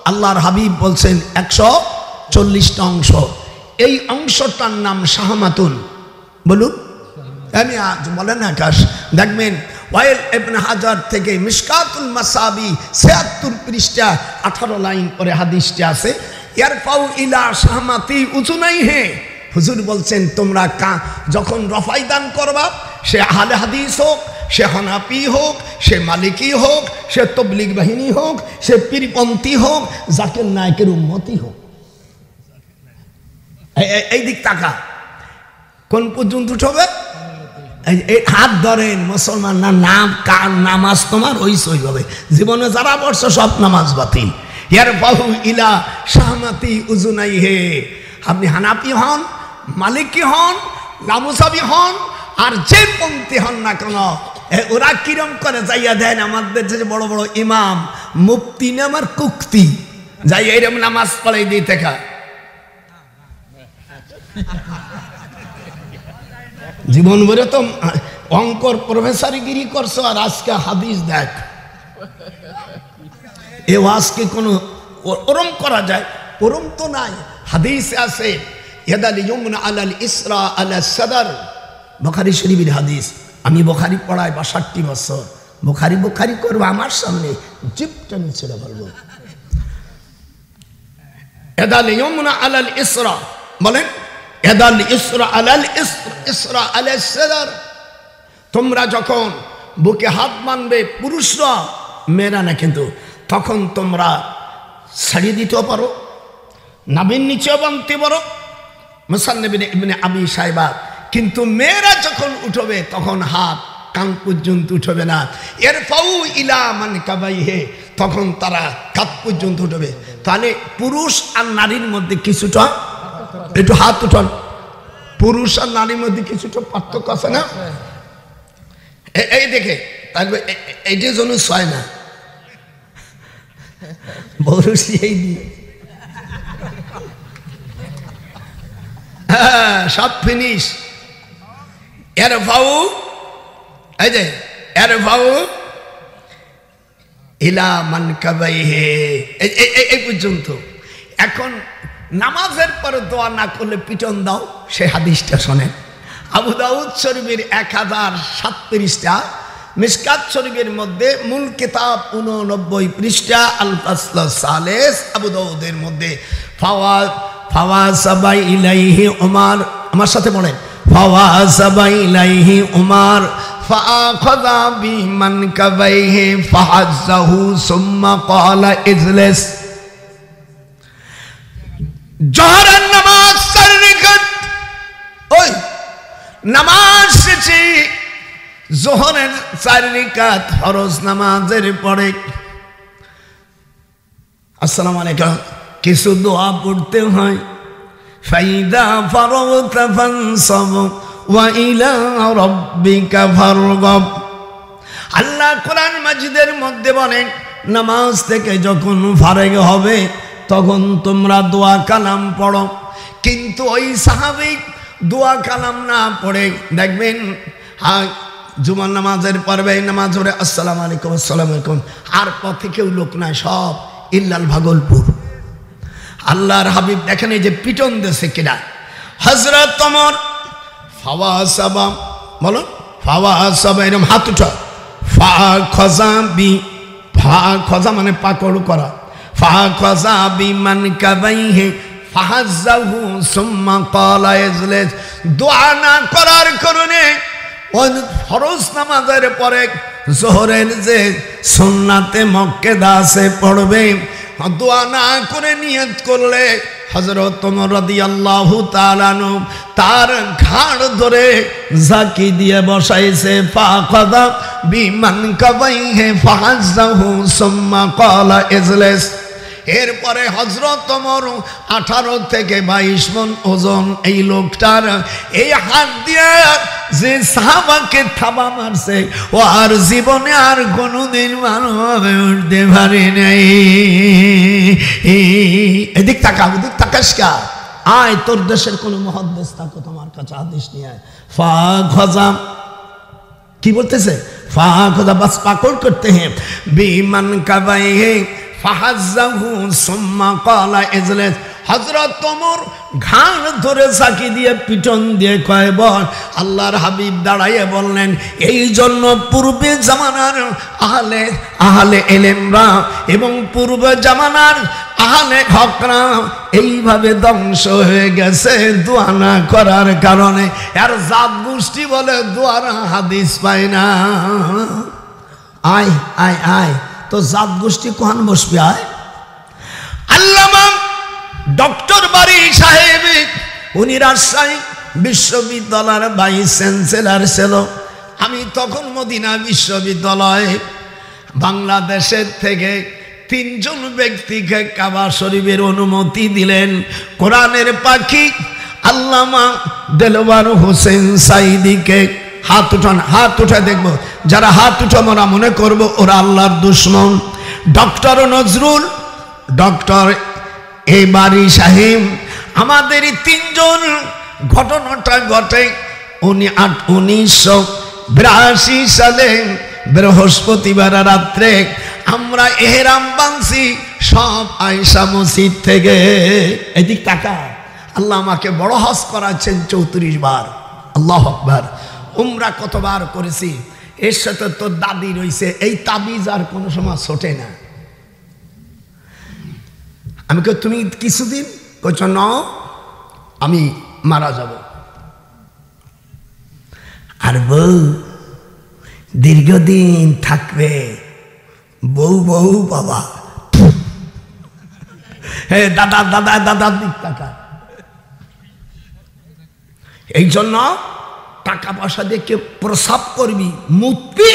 আল্লাহর হাবিব বলছেন 140টা অংশ। এই অংশটার নাম শাহমাতুন। বলুন, আমি আজ বলেন আকাশ, দেখবেন ওয়াইল ইবনে হাজার থেকে মিশকাতুল মাসাবি 76 পৃষ্ঠা 18 লাইন পরে হাদিসটি আছে, ইয়ারফাউ ইলা শাহমাতি উজুনাইহি। হুজুর বলছেন তোমরা যখন রফাই দান করবা, সে আহলে হাদিস হোক, সে হানাফি হোক, সে মালিকি হোক, সে তবলিগ বাহিনী হোক, সে পীরপন্থী হোক, জাকির নায়েকের উম্মতি হোক। এই দিক তাকা, কোন পর্যন্ত উঠবে? হাত ধরেন মুসলমান না, নাম কার নামাজ তোমার ওই সই হবে। জীবনে যারা পড়ছো সব নামাজ বাতিল। ইয়ারফাউ ইলা শাহমাতি উজুনাইহি। আপনি হানাফি হন, মালিকি হন, লামুসাবি হন, আর যে পন্থী হন না কেন, ওরা কিরম করে যাইয়া দেন আমাদের যে বড় বড় ইমাম মুফতি নামার কুক্তি যাই এইরকম নামাজ পড়াই দিয়ে দেখা। জীবন ভরে তো অঙ্কর প্রফেসরগিরি করছো, আর আজকে হাদিস দেখ। এ ওয়াজকে কোনো ওরম করা যায়? ওরম তো নাই। হাদিসে আছে ইয়াদাল ইয়ুমনা আলাল ইসরা আলা সাদার, বুখারী শরীফের হাদিস। আমি বুখারী পড়াই ৬২ বছর, বুখারী বুখারী করবো আমার সামনে, জিপটা নিচে বলবো। ইয়াদাল ইয়ুমনা আলাল ইসরা, বলেন ইয়াদাল ইসরা আলাল ইসরা আলা সাদার। তোমরা যখন বুকে হাত বাঁধবে পুরুষরা, মেয়েরা না কিন্তু, তখন তোমরা ছাড়িয়ে দিতেও পারো, নাভির নিচেও বাঁধতে পারো, মুসান্নাফ ইবনে আবি শাইবা। কিন্তু মেয়েরা যখন উঠবে তখন হাত কান পর্যন্ত উঠবে না। ইরফাউ ইলা মানকাবাইহি, তখন তারা কাঁধ পর্যন্ত উঠবে। তাহলে পুরুষ আর নারীর মধ্যে কিছুটা, একটু হাত উঠান, পুরুষ আর নারীর মধ্যে কিছুটা পার্থক্য আছে না? এই দেখে তাহলে এইটার জন্য ছয় না, পুরুষ এই দিয়ে সব ফিনিশ। ইরফাউ, এই যে ইরফাউ ইলা মানকাবাইহি, এই পর্যন্ত। এখন নামাজের পরে দোয়া না করলে পিটন দাও, সে হাদিসটা শোনেন। আবু দাউদ শরীফের 1037টা, মিশকাত শরীফের মধ্যে মূল কিতাব 89 পৃষ্ঠা, আল ফাসল সালেস, আবু দাউদের মধ্যে ফাওয়াসাবা ইলাইহি উমার, আমার সাথে বলেন, ফাওয়াসাবা ইলাইহি উমার ফাআখাযা বিমানকাবাইহি ফাহাজ্জাহু সুম্মা ক্বালা ইজলিস। জোহরের নামাজ 4 রাকাত, ওই নামাজ শেষে জোহরের 4 রাকাত ফরজ নামাজের পরে আসসালামু আলাইকুম কিছু দোয়া পড়তে হয়। ফাইদা ফারাগতা ফানসাব ওয়া ইলা রাব্বিকা ফারগাব। আল্লাহ কোরআন মাজিদের মধ্যে বলেন, নামাজ থেকে যখন ফারেগ হবে তখন তোমরা দোয়া কালাম পড়ো। কিন্তু ওই সাহাবী দোয়া কালাম না পড়ে দেখবেন, জুমার নামাজের পর্বে নামাজ পড়ে আসসালামু আলাইকুম আসসালামু আলাইকুম, আর পথে কেউ লোক নাই, সব ইল্লাল ভাগলপুর। আল্লাহর হাবিব দেখেন এই যে পিটন দেশে কিনা। হযরত ওমর ফাওয়াসাবা, বলো ফাওয়াসাবা, এরকম হাত উঠা, ফা খজা বি, ফা খজা মানে পাকড় করা, ফা খজা বি মানকাবাইহি ফাহাজ্জাহু সুম্মা ক্বালা ইজলিস। দোয়া না করার কারণে ওই ফরজ নামাজের পরে জোহরের যে সুন্নাতে মুক্কাদা আছে পড়বে, দোয়া না করে নিয়ত করলে হযরত ওমর রাদিয়াল্লাহু তাআলা আনহু তার ঘাড় ধরে ঝাঁকি দিয়ে বসাইছে। ফাখাযা বিমানকাবাইহি ফাহাজ্জাহু সুম্মা ক্বালা ইজলিস। এরপরে হযরত ওমর 18 থেকে 22 মণ ওজন এই লোকটার, এই হাত দিয়ে যে সাহাবাকে থাবা মারছে ও আর জীবনে আর কোনোদিন মানবে উঠতে পারে নাই। এদিক তাকা, ওদিক তাকাস কা, আয় তোর দেশের কোন মুহাদ্দিস থাকো তোমার কাছে হাদিস নিয়ে আয়। ফা খজা কি বলতেছে, ফা খজা বাস পাকড় করতে हैं বিমানকাবাইহি ফাহাজ্জাহু সুম্মা ক্বালা ইজলিস। হযরত ওমর ঘাড় ধরে ঝাঁকি দিয়ে পিটন দিয়ে কয় বল। আল্লাহর হাবিব দাঁড়াইয়ে বললেন, এই জন্য পূর্বে জামানার আহলে ইলমরা এবং পূর্ব জামানার আহলে হকরা এইভাবে ধ্বংস হয়ে গেছে দোয়া না করার কারণে। আর জাত গোষ্ঠী বলে দোয়ার হাদিস পায় না। আয় আয় আয়, তো জাত গোষ্ঠী কোহান বসবে? আয়। আল্লামা ডক্টর বারী সাহেব, উনি রাজশাহী বিশ্ববিদ্যালয়ের ভাইস চ্যান্সেলর ছিল। আমি তখন মদিনা বিশ্ববিদ্যালয়ে বাংলাদেশের থেকে 3 জন ব্যক্তিকে কাবা শরীফের অনুমতি দিলেন। কোরআনের পাখি আল্লামা দেলওয়ার হোসেন সাইদিকে, হাত উঠান, হাত উঠে দেখবো, যারা হাত উঠে আমরা মনে করবো ওরা আল্লাহর দুশ্মন। ডক্টর নজরুল, ডক্টর বারী সাহেব, আমাদের 3 জন। ঘটনাটা ঘটে 1982 সালে বৃহস্পতিবার রাত্রে আমরা এহরাম বাঁধছি সব আয়েশা মসজিদ থেকে। এদিক তাকা, আল্লাহ আমাকে বড় হজ করাচ্ছেন 34 বার। আল্লাহু আকবার। উমরা কতবার করেছি। এর সাথে তো দাদি রয়েছে, এই তাবিজ আর কোনো সময় ছোটে না। আমি কই তুমি কিছুদিন কইছ না, আমি মারা যাব। আর বউ দীর্ঘদিন থাকবে, বউ বউ বাবা, হে দাদা দাদা দাদার দিক টাকা। এই জন্য টাকা পয়সা দিয়ে কে প্রসাব করবি, মুক্তি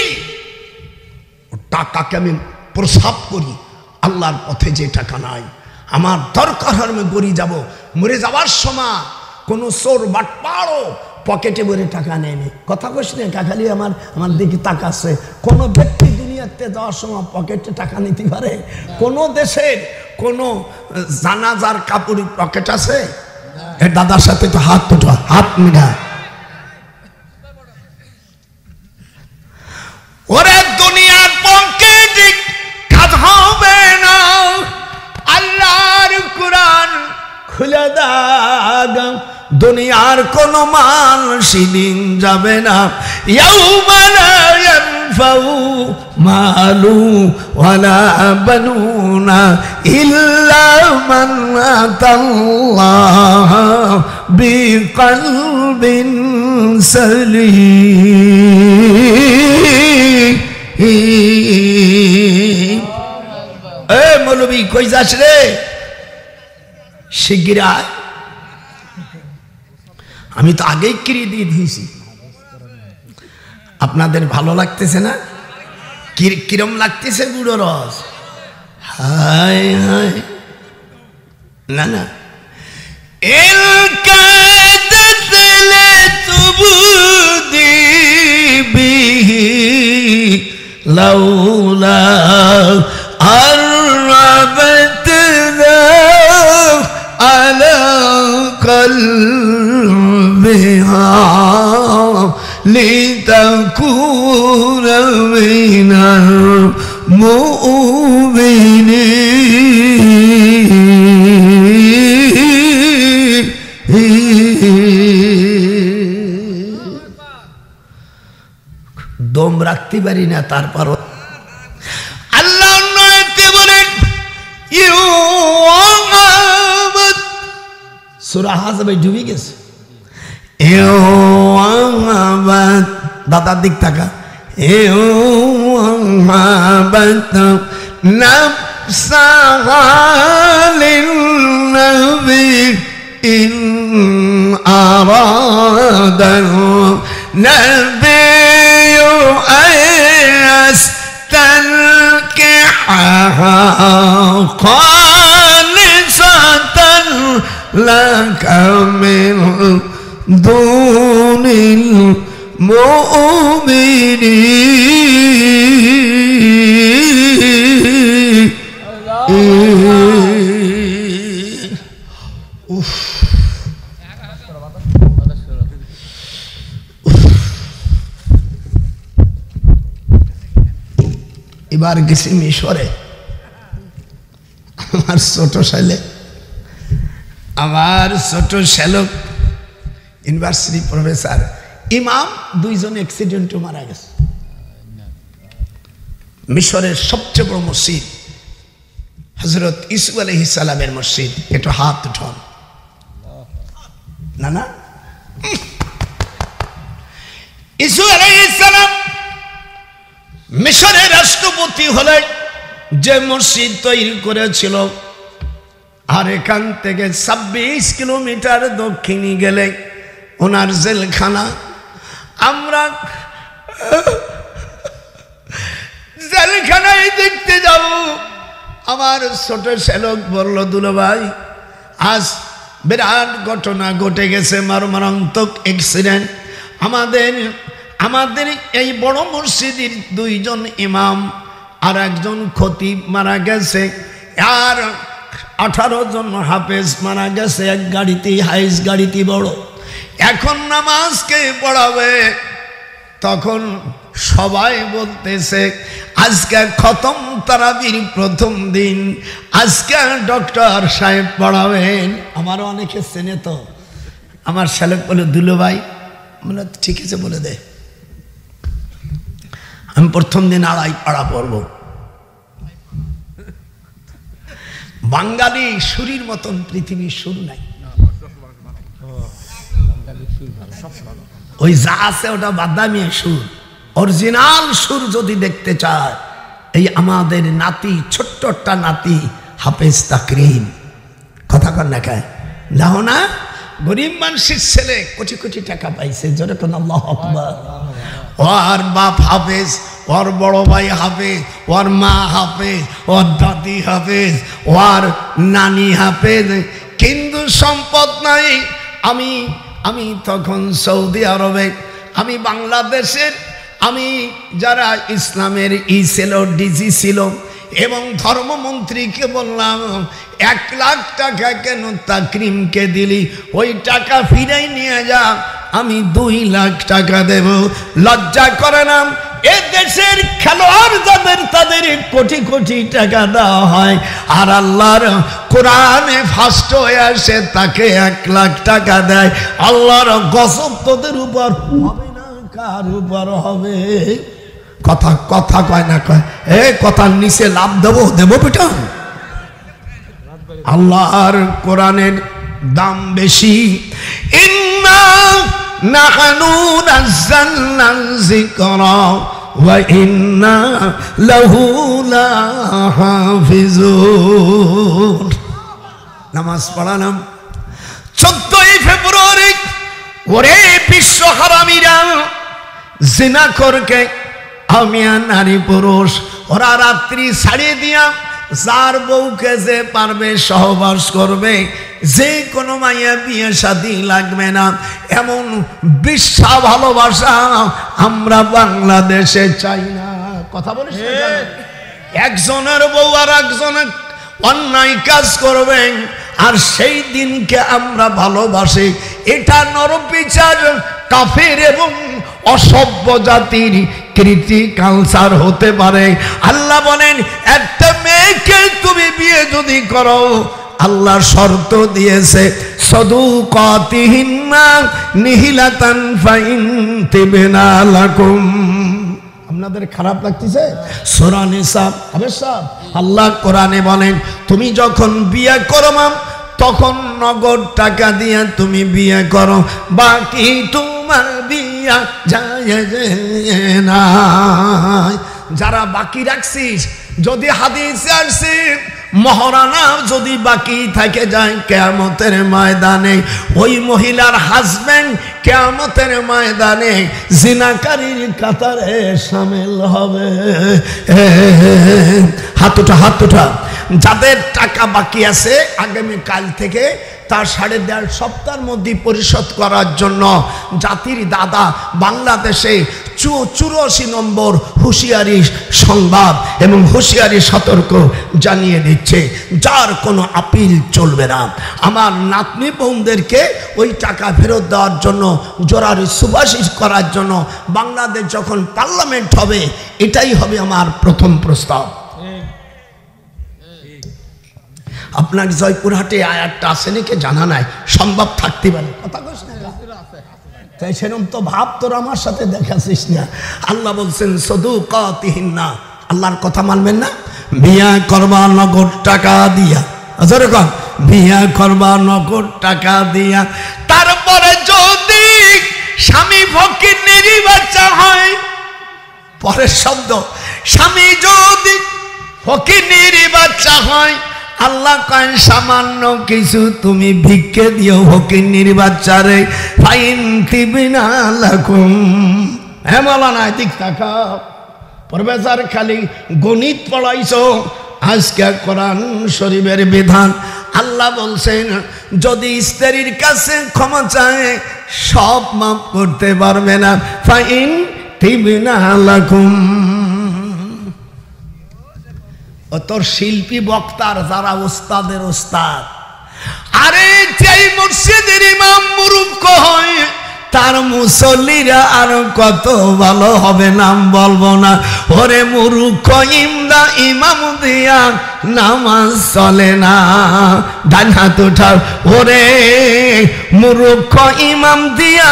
টাকাকে আমি প্রসাব করি আল্লাহর পথে। যে টাকা নাই আমার দরকার হয় আমি গড়ি যাব। মরে যাওয়ার সময় কোনো চোর বাটপাড়ও পকেটে ভরে টাকা নেয়নি। কথা কইস না কাকালি, আমার দিকে টাকা আছে। কোনো ব্যক্তি দুনিয়াতে যাওয়ার সময় পকেটে টাকা নিতে পারে? কোনো দেশের কোনো জানাজার কাপড় পকেট আছে? এ দাদার সাথে তো হাত দুটো হাত মিলা। ওরে দুনিয়ার পকেটে কাজ হবে না, আল্লাহর কুরআন খুলে দাগ। দুনিয়ার কোন মাল সেদিন যাবে না। ইয়াউমা লা ইয়ানফাউ মালু ওয়ালা বানুনা ইল্লা মান আতাল্লাহ বিকলবিন সালিম। এ মৌলবী কই যাস রে? শিগগির আয়। আমি তো আগেই কিরি দিয়ে দিয়েছি। আপনাদের ভালো লাগতেছে না? কিরম লাগতেছে বুড়ো রস? হায় হায় না না, এল কাদতলে তুবুদি বিহি লাউলা আরবাতনা আলা قلبها لتكون من المؤمنين। দম রাখতে পারি না, তারপর আল্লাহ নয়তে বলেন সূরা হাজবে ডুবে গেছে। দাদার দিক তাকা। لك من دون المؤمنين। এবার গেছি মিশরে। আমার ছোট ছেলে, আমার ছোট শ্যালক ইউনিভার্সিটি প্রফেসর, ইমাম, দুইজন অ্যাক্সিডেন্টে মারা গেছে। মিশরের সবচেয়ে বড় মসজিদ হযরত ইউসুফ আলাইহিস সালামের মসজিদ। একটু হাত উঠান। না না, ইউসুফ আলাইহিস সালাম মিশরের রাষ্ট্রপতি হলেন, যে মসজিদ তৈরি করেছিল। আর এখান থেকে 26 কিলোমিটার দক্ষিণে গেলে ওনার জেলখানা। আমরা জেলখানায় দেখতে যাব। আমার ছোট শ্যালক বলল, দুলো ভাই আজ বিরাট ঘটনা ঘটে গেছে, মর্মান্তিক অ্যাক্সিডেন্ট। আমাদের এই বড় মসজিদের 2জন ইমাম আর একজন খতিব মারা গেছে, আর 18 জন হাফেজ মারা গেছে এক গাড়িতে, হাইস গাড়িতে বড়। এখন নামাজ কে পড়াবে? তখন সবাই বলতেছে আজকে খতম তারাবির প্রথম দিন, আজকে ডক্টর সাহেব পড়াবেন। আমারও অনেকে চেনে তো, আমার শালক বলে দুলো ভাই, মানে ঠিক আছে বলে দে, আমি প্রথম দিন আড়াই পাড়া পড়ব। বাঙালি সুরির মতন পৃথিবীর সুর নাই, ওই যা আছে ওটা বাদামি সুর। অরিজিনাল সুর যদি দেখতে চায়, এই আমাদের নাতি, ছোট্টটা নাতি হাফেজ তাকরিম, কথা কর না খায় দেখো না, গরিব মানুষের ছেলে কোটি কোটি টাকা পাইছে, জোরে কোন আল্লাহু আকবার। ওর বাপ হাফেজ, ওর বড় ভাই হাফেজ, ওর মা হাফেজ, ওর দাদি হাফেজ, ওর নানি হাফেজ, কিন্তু সম্পদ নাই। আমি তখন সৌদি আরবে, আমি বাংলাদেশের, আমি যারা ইসলামের ছিল, ডিজি ছিল, এবং ধর্মমন্ত্রীকে বললাম 1 লাখ টাকা কেন তাকরিমকে দিলি, ওই টাকা ফিরাই নিয়ে যা, আমি 2 লাখ টাকা দেব। লজ্জা করে না? এ দেশের খেলোয়াড় যাদের, তাদের কোটি কোটি টাকা দেওয়া হয়, আর আল্লাহর কোরআনে ফার্স্ট হয়ে আসে তাকে 1 লাখ টাকা দেয়। আল্লাহর গজব তোদের উপর হবে না, কার উপর হবে? কথা কথা কয় না কয়, এ কথার নিচে লাভ দেব বেটা। আল্লাহর কোরআনের দাম বেশি। ইন্না নাহনু নাযালনা যিকরা ওয়া ইন্না লাহু লাহাফিজুন। নামাজ পড়ালাম 14 ফেব্রুয়ারি। ওরে বিশ্ব হারামিরা, জিনাখোরকে, আমিয়া নারী পুরুষ, ওরা রাত্রি ছাড়িয়ে দিয়া যার বউকে যে পারবে সহবাস করবে, যে কোনো মাইয়া বিয়ে শাদী লাগবে না, এমন বিশ্বা ভালোবাসা আমরা বাংলাদেশে চাই না। কথা বলিস না? একজনের বউ আর একজনের অন্যায় কাজ করবেন, আর সেই দিনকে আমরা ভালোবাসি। এটা নরপিচার, কাফের এবং অসভ্য জাতির কৃতি কালচার হতে পারে। আল্লাহ বলেন, একটা মেয়েকে তুমি বিয়ে যদি করো, আল্লাহ শর্ত দিয়েছে, সাদুকাতিহিন্না নিহিলাতান ফাইন তিবনা লাকুম। আপনাদের খারাপ লাগতেছে? সূরা নিসা, আবে সাহেব, আল্লাহ কোরআনে বলেন, তুমি যখন বিয়ে করো তখন নগদ টাকা দিয়ে তুমি বিয়ে করো, বাকি তোমার বিয়া যায় না। যারা বাকি রাখছিস, যদি হাদিসে আসছে মহারানা যদি বাকি থেকে যায় কিয়ামতের ময়দানে, ওই মহিলার হাজবেন্ড কিয়ামতের ময়দানে জিনাকারীর কাতারে শামিল হবে। হাত ওঠা। যাদের টাকা বাকি আছে আগামী কাল থেকে তার 1.5 সপ্তাহের মধ্যে পরিশোধ করার জন্য জাতির দাদা বাংলাদেশে 84 নম্বর হুঁশিয়ারি সংবাদ এবং হুঁশিয়ারি সতর্ক জানিয়ে দিচ্ছে, যার কোনো আপিল চলবে না। আমার নাতনি বোনদেরকে ওই টাকা ফেরত দেওয়ার জন্য, জোরারি সুপারিশ করার জন্য বাংলাদেশ যখন পার্লামেন্ট হবে, এটাই হবে আমার প্রথম প্রস্তাব। আপনার জয়পুরহাটে আয়াতটা আছে নাকি জানা নাই, সম্ভব থাকতে পারে। কথা কইস না, তাই সেরকম তো ভাব তোর আমার সাথে দেখাছিস না। আল্লাহ বলছেন সাদুকাতিহিন্না, আল্লাহর কথা মানবেন না? বিয়া করবা নগদ টাকা দিয়া, যেরকম বিয়া করবা নগদ টাকা দিয়া, তারপরে যদি স্বামী ফকিরের বাচ্চা হয়, পরের শব্দ, স্বামী যদি ফকিরের বাচ্চা হয়, আল্লাহ কয় সামান্য কিছু তুমি ভিক্ষে দিও ফকিন্নির বাচ্চারে, ফাইন তিবিনা লাকুম। হ্যাঁ মাওলানা, দিক তাকা, প্রফেসর খালি গণিত পড়াইছো, আজকে কোরআন শরীফের বিধান। আল্লাহ বলছেন, যদি স্ত্রীর কাছে ক্ষমা চায় সব মাফ করতে পারবে না, ফাইন তিবিনা লাকুম। ও তোর শিল্পী বক্তার যারা ওস্তাদের ওস্তাদ, আরে যেই মসজিদের ইমাম মুরুক্ষ হয়, তার আর মুসল্লিরা আর কত ভালো হবে, নাম বলবো না। ওরে মূর্খ ইমদা ইমাম দিয়া নামাজ চলে না, ডান হাত উঠাও। ওরে মূর্খ ইমাম দিয়া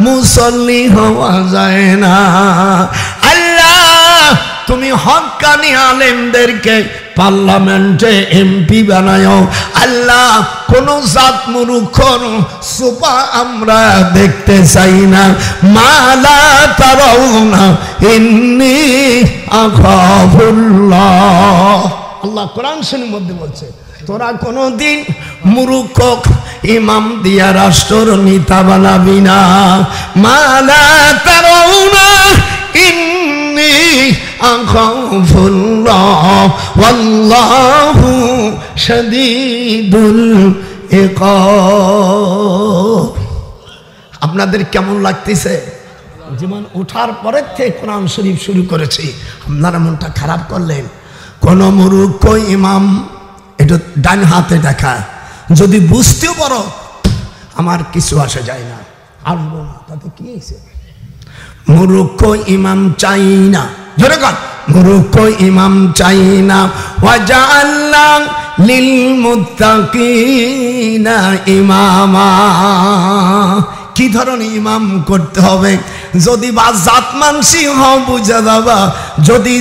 মুসল্লি হওয়া যায় না। আল্লাহ তুমি হক্কানি আলেমদেরকে পার্লামেন্টে এমপি বানাও। আল্লাহ কোন জাত মূর্খর সুপা আমরা দেখতে চাই না। মালা তারাউনা ইন্নী আখাফুল্লাহ। আল্লাহ কোরআন শরীফের মধ্যে বলছে, তোরা কোনদিন মূর্খ ইমাম দিয়া রাষ্ট্র নেতা বানাবি না। মালা তারাউনা ইন্নী আখাফুল্লাহ ওয়াল্লাহু শাদীদুল ইকাব। আপনাদের কেমন লাগতেছে? জীবন ওঠার পরের থেকে কোরআন শরীফ শুরু করেছি, আপনারা মনটা খারাপ করলেন। কোন মূর্খ ইমাম এটা ডান হাতে দেখা, যদি বুঝতেও পারো আমার কিছু আসে যায় না, আসবো না, তাতে কি হয়েছে? মূর্খ ইমাম চাই না, জোরে কর, মূর্খ ইমাম চাই না। ওয়াজআলনা লিল মুত্তাকিনা ইমামা। কি ধরনের ইমাম করতে হবে? যদি বা জাত মানসি হও বুঝে যাবা, যদি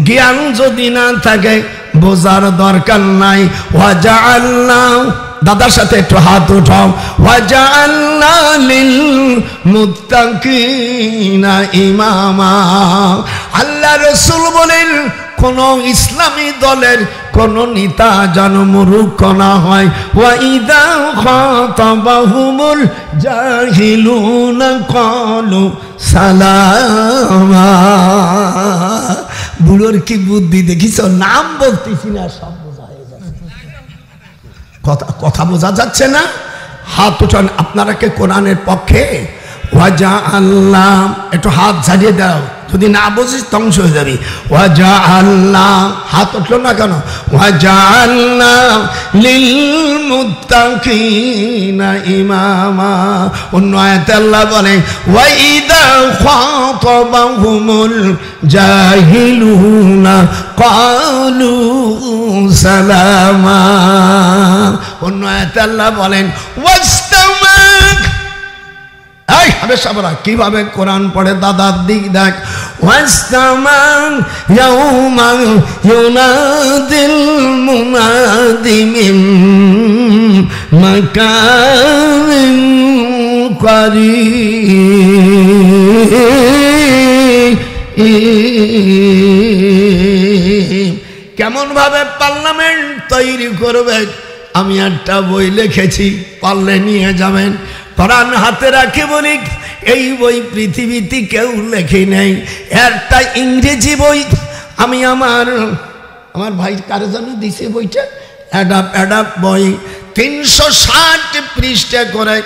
জ্ঞান যদি না থাকে বোঝার দরকার নাই। ওয়াজআলনা, দাদার সাথে একটু হাত উঠাও। ওয়াজআলনা লিল মুত্তাকিনা ইমামা। আল্লাহ রাসূল বলেন কোন ইসলামী দলের কোন নেতা যেন মূর্খ না হয়। ওয়া ইযা খাতাবাহুমুল জাহিলুনা ক্বালু সালামা। বুড়োর কি বুদ্ধি দেখিস, নাম বলতেছি না, সব বোঝা হয়ে যাচ্ছে। কথা বোঝা যাচ্ছে না? হাত উঠান আপনারা কে কোরআনের পক্ষে? ওয়াজআলনা, একটু হাত ঝাড়িয়ে দাও, যদি না বুঝিস ধ্বংস হয়ে যাবি। ওয়াজআলনা, হাত উঠলো না কেন? ওয়াজআলনা লিল মুত্তাকিনা ইমামা। অন্য আয়াতে আল্লাহ বলে ওয়া ইযা খাতাবাহুমুল জাহিলুনা ক্বালু সালামা। অন্য আয়াতে আল্লাহ বলেন ওয়াস্তামাক। এই হাবেশাবরা কিভাবে কোরআন পড়ে দাদার দিক দেখ। ওয়াস্তামাক ইয়াউমা ইউনাদিল মুনাদি মিন মাকানিন কারীব। কেমন ভাবে পার্লামেন্ট তৈরি করবে? আমি একটা বই লিখেছি, পারলে নিয়ে যাবেন। কোরআন হাতে রাখে বলি, এই বই পৃথিবীতে কেউ লেখে নেই। একটা ইংরেজি বই আমি আমার ভাই কারো জন্য দিছে বইটা, অ্যাডাপ বই 360 পৃষ্ঠা করে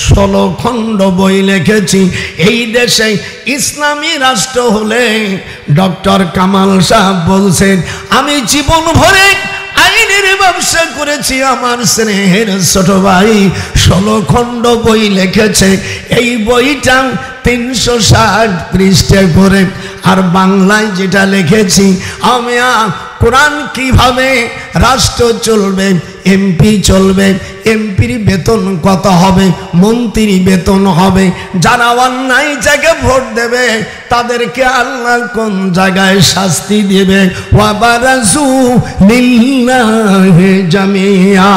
16 খণ্ড বই লিখেছি। এই দেশে ইসলামী রাষ্ট্র হলে ডক্টর কামাল সাহেব বলছেন, আমি জীবন ভরে আইনের ব্যবসা করেছি। আমার স্নেহের ছোট ভাই 16 খণ্ড বই লিখেছে। এই বইটা 360 পৃষ্ঠা করে। আর বাংলায় যেটা লিখেছি আমি, কোরআন কিভাবে রাষ্ট্র চলবে, এমপি চলবে, এমপির বেতন কত হবে, মন্ত্রীর বেতন হবে, যারা অন্যায় জায়গায় ভোট দেবে তাদেরকে আল্লাহ কোন জায়গায় শাস্তি দেবে। ওয়াবারাজু লিল্লাহি জামিয়া।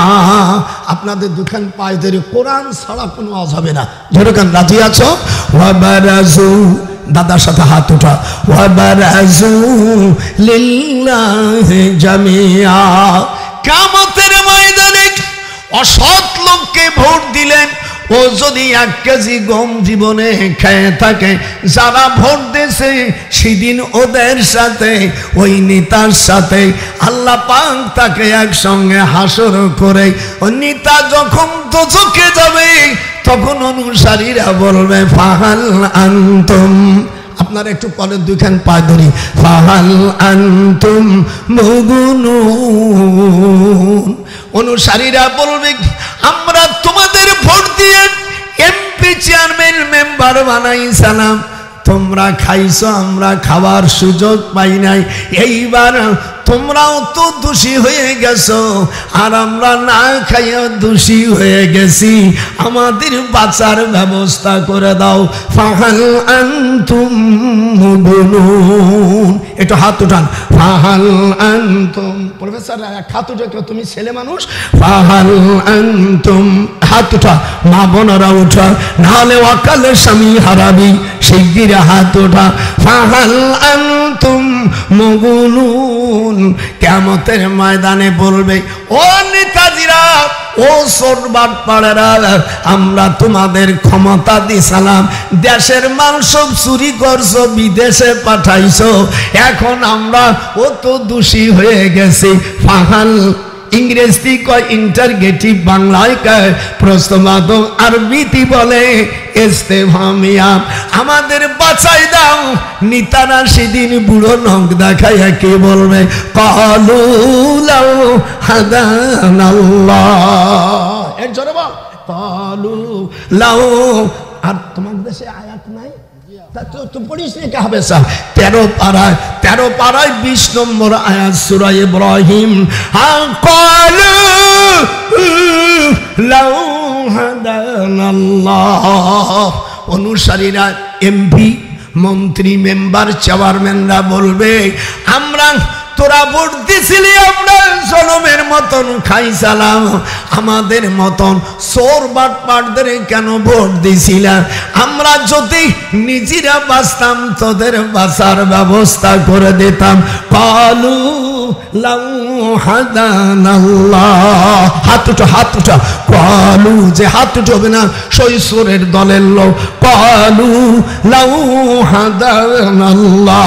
আপনাদের দুখান পায়ে ধরে কোরআন ছাড়া কোনো আওয়াজ হবে না। যেরকম রাজি আছো? ওয়াবারাজু, দাদার সাথে হাত উঠা। ওয়াবারাজু লিল্লাহি জামিয়া। কিয়ামতের ময়দানে অসৎ লোককে ভোট দিলেন, ও যদি 1 কেজি গম জীবনে খেয়ে থাকে, যারা ভোট দিয়েছে সেদিন ওদের সাথে, ওই নেতার সাথে আল্লাহ পাক তাকে একসঙ্গে হাসর করে। ওই নেতা যখন দোজখে যাবে তখন অনুসারীরা বলবে ফাহাল আনতুম। আপনারা একটু পরের দুইখান পা ধরি। ফাহাল আনতুম মুগুনুন। অনুসারীরা বলবে আমরা তোমাদের ভোট দিয়ে এমপি চেয়ারম্যান একবার বানাইছিলাম, তোমরা খাইছো, আমরা খাবার সুযোগ পাই নাই। এইবার তোমরাও তো দোষী হয়ে গেছো, আর আমরা না খাইয়া দোষী হয়ে গেছি, আমাদের বাঁচার ব্যবস্থা করে দাও। ফাহাল আনতুম মুগনুন, একটু হাত উঠান। ফাহাল আনতুম, প্রফেসর হাত উঠে, তুমি ছেলে মানুষ, ফাহাল আনতুম, হাত উঠা, মা বোনেরা উঠা, নাহলে অকালে স্বামী হারাবি, শিগগির হাত ওঠা। ফাহাল আনতুম মুগনুন, কিয়ামতের ময়দানে বলবে, ও নেতাজিরা, ও সোরবাট পাড়েরা, আমরা তোমাদের ক্ষমতা দিছিলাম, দেশের মাল সব চুরি করছো, বিদেশে পাঠাইছো, এখন আমরা ও তো দোষী হয়ে গেছি। ফাহাল ইংরেজি কয় ইন্টারগেটিভ, বাংলায় কয় প্রশ্নবাদক, আরবিতে বলে ইস্তেফহামিয়া। আমাদের বাঁচাই দাও। নিতারা সেদিন বুড়ো নখ দেখাইয়া কে বলবে, ক্বালু লাউ হাদানাল্লাহ, এর জোরে বল, ক্বালু লাউ। আর তোমার দেশে আয়াত নাই? তুই পড়িস নি কাহাবে সাহ, 13 পারায় 20 নম্বর আয়াত সূরা ইব্রাহিম। ক্বালু লাউ হাদানাল্লাহ, অনুসারীরা, এমপি, মন্ত্রী, মেম্বার, চেয়ারম্যানরা বলবে, আমরা তোরা ভোট দিছিলি, আমরা জনমের মতন খাইছিলাম, আমাদের মতন চোর বাটপাটদের কেন ভোট দিছিলাম? আমরা যদি নিজেরা বাঁচতাম, তোদের বাঁচার ব্যবস্থা করে দিতাম। ক্বালু লাউ হাদানাল্লাহ, হাত উঠো, হাত উঠো। ক্বালু, যে হাত উঠবে না শৈশবের দলের লোক, ক্বালু লাউ হাদানাল্লাহু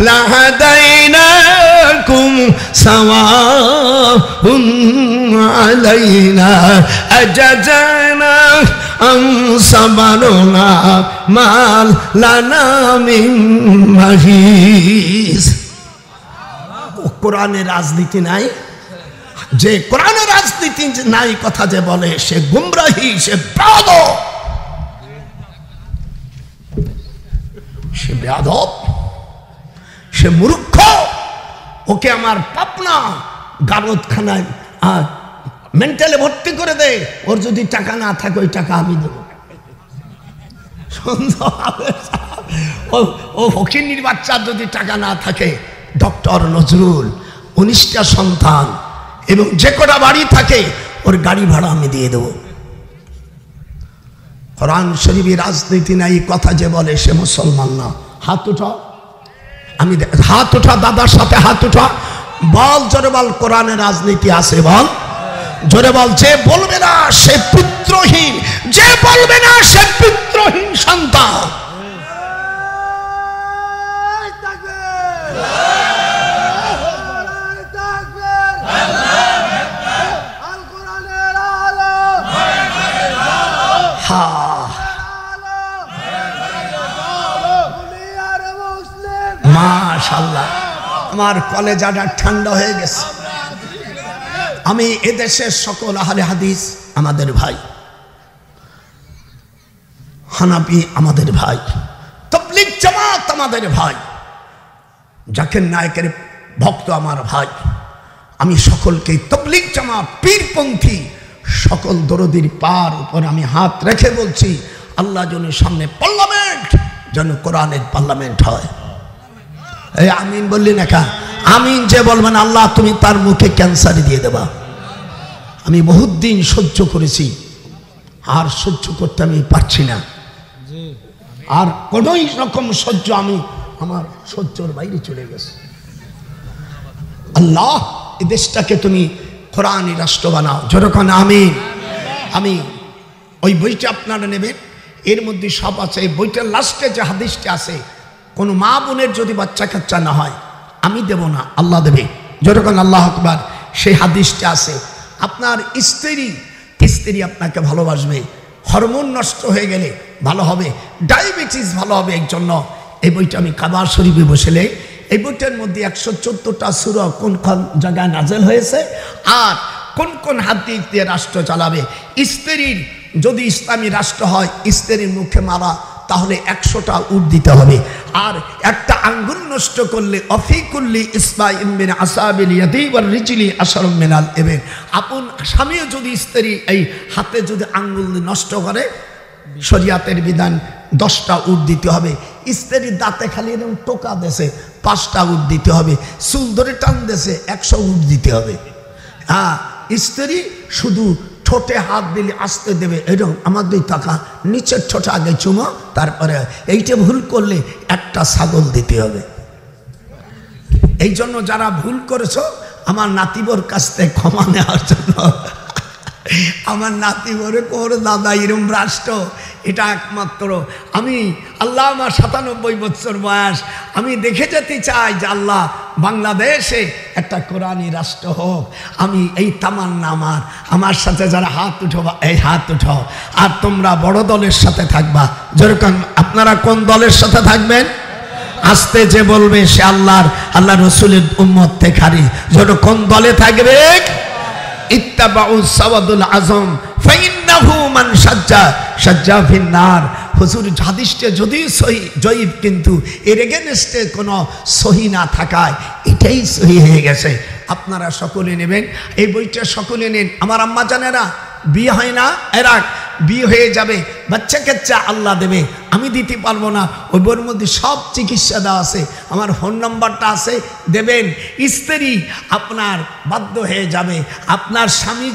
লাহাদাইনাকুম সাওয়াউন আলাইনা আজাজানা আম সাবারনা মাল লানা মিন মাহিস। কোরআনে রাজনীতি নাই, যে কোরআনে রাজনীতি নাই কথা যে বলে, সে গুমরাহি, সে বেয়াদব, সে বেয়াদব, সে মূর্খ। ওকে আমার পাপনা গারদখানায় মেন্টালে ভর্তি করে দে, ওর যদি টাকা না থাকে ওই টাকা আমি দেবো। ও ফকিন্নির বাচ্চার যদি টাকা না থাকে, ডক্টর নজরুল 19টা সন্তান এবং যে কটা বাড়ি থাকে, ওর গাড়ি ভাড়া আমি দিয়ে দেবো। কোরআন শরীফে রাজনীতি নাই কথা যে বলে, সে মুসলমান না। হাত উঠা, আমি হাত উঠা, দাদার সাথে হাত উঠা, বল জোরে বল, কোরআনে রাজনীতি আছে বল, জোরে বল। যে বলবে না সে পুত্রহীন, যে বলবে না সে পুত্রহীন সন্তান। মাশাআল্লাহ, আমার কলেজাটা ঠান্ডা হয়ে গেছে। আমি এদেশের সকল আহলে হাদিস আমাদের ভাই, হানাফি আমাদের ভাই, তাবলীগ জামাত আমাদের ভাই, জাকির নায়েকের ভক্ত আমার ভাই। আমি সকলকে তাবলীগ জামাত, পীরপন্থী সকল দরদির পার উপর আমি হাত রেখে বলছি, আল্লাহ যেন সামনে পার্লামেন্ট, যেন কোরআনের পার্লামেন্ট হয়। এই আমিন বললি না কা? আমিন যে বলবেন, আল্লাহ তুমি তার মুখে ক্যান্সার দিয়ে দেবা। আমি বহুত দিন সহ্য করেছি, আর সহ্য করতে আমি পারছি না, আর কোনোই রকম সহ্য আমি, আমার সহ্যর বাইরে চলে গেছে। আল্লাহ এই দেশটাকে তুমি কোরআনি রাষ্ট্র বানাও, যেরকম আমিন। আমি ওই বইটা আপনারা নেবেন, এর মধ্যে সব আছে। এই বইটার লাস্টে যে হাদিসটা আছে, কোনো মা বোনের যদি বাচ্চা কাচ্চা না হয়, আমি দেব না, আল্লাহ দেবে, যেরকম আল্লাহ আকবার। সেই হাদিসটা আছে। আপনার স্ত্রী আপনাকে ভালোবাসবে, হরমোন নষ্ট হয়ে গেলে ভালো হবে, ডায়াবেটিস ভালো হবে। এর জন্য এই বইটা আমি কাবা শরীফে বসেলে, এই বইটার মধ্যে 114টা সূরা কোন কোন জায়গায় নাজেল হয়েছে, আর কোন কোন হাদিস দিয়ে রাষ্ট্র চালাবে, স্ত্রীর যদি ইসলামী রাষ্ট্র হয় স্ত্রীর মুখে মারা, তাহলে 100টা উট দিতে হবে। আর একটা আঙ্গুল নষ্ট করলে অফিকুল্লি ইসমাইল বিন আসাবিল ইয়াদি ওয়ার রিজলি আশারুম মিনাল ইবিল, আপন স্বামীও যদি স্ত্রী এই হাতে যদি আঙ্গুল নষ্ট করে, শরিয়াতের বিধান 10টা উট দিতে হবে। স্ত্রীর দাঁতে খালি এরকম টোকা দেশে 5টা উট দিতে হবে। চুল ধরে টান দেশে 100 উট দিতে হবে। হ্যাঁ, স্ত্রী শুধু ঠোঁটে হাত দিলে আসতে দেবে, এরকম আমার দুই টাকা নিচের ঠোঁটে আগে চুমো, তারপরে এইটা ভুল করলে একটা ছাগল দিতে হবে। এই জন্য যারা ভুল করেছো আমার নাতিবর কাছ থেকে ক্ষমা নেওয়ার জন্য, আমার নাতিবরে কোর দাদা এরম রাষ্ট্র, এটা একমাত্র আমি আল্লাহ, আমার 97 বছর বয়স, আমি দেখে যেতে চাই যে আল্লাহ বাংলাদেশে একটা কোরআনী রাষ্ট্র হোক। আমি এই তামান্না আমার সাথে যারা হাত উঠো, এই হাত উঠো। আর তোমরা বড় দলের সাথে থাকবা। যেরকম আপনারা কোন দলের সাথে থাকবেন? আস্তে যে বলবে সে আল্লাহ রসুলের উম্মত থেকে। যেন কোন দলে থাকবে? ইত্তাবাউ সাওয়াদুল আজম ফাইন্নাহু মান সাজ্জা ফিন্নার। হুজুর হাদিসটা যদি সহি জয়ীব, কিন্তু এর এগেনস্টে কোনো সহি না থাকায় এটাই সহি হয়ে গেছে। আপনারা সকলে নেবেন এই বইটা, সকলে নেন। আমার আম্মা জানেরা বিয়ে হয় না, এরা বিয়ে হয়ে যাবে, বাচ্চা কাচ্চা আল্লাহ দেবে, আমি দিতে পারবো না। ওই বইয়ের মধ্যে সব চিকিৎসা দেওয়া আছে, আমার ফোন নাম্বারটা আছে, দেবেন। স্ত্রী আপনার বাধ্য হয়ে যাবে, আপনার স্বামী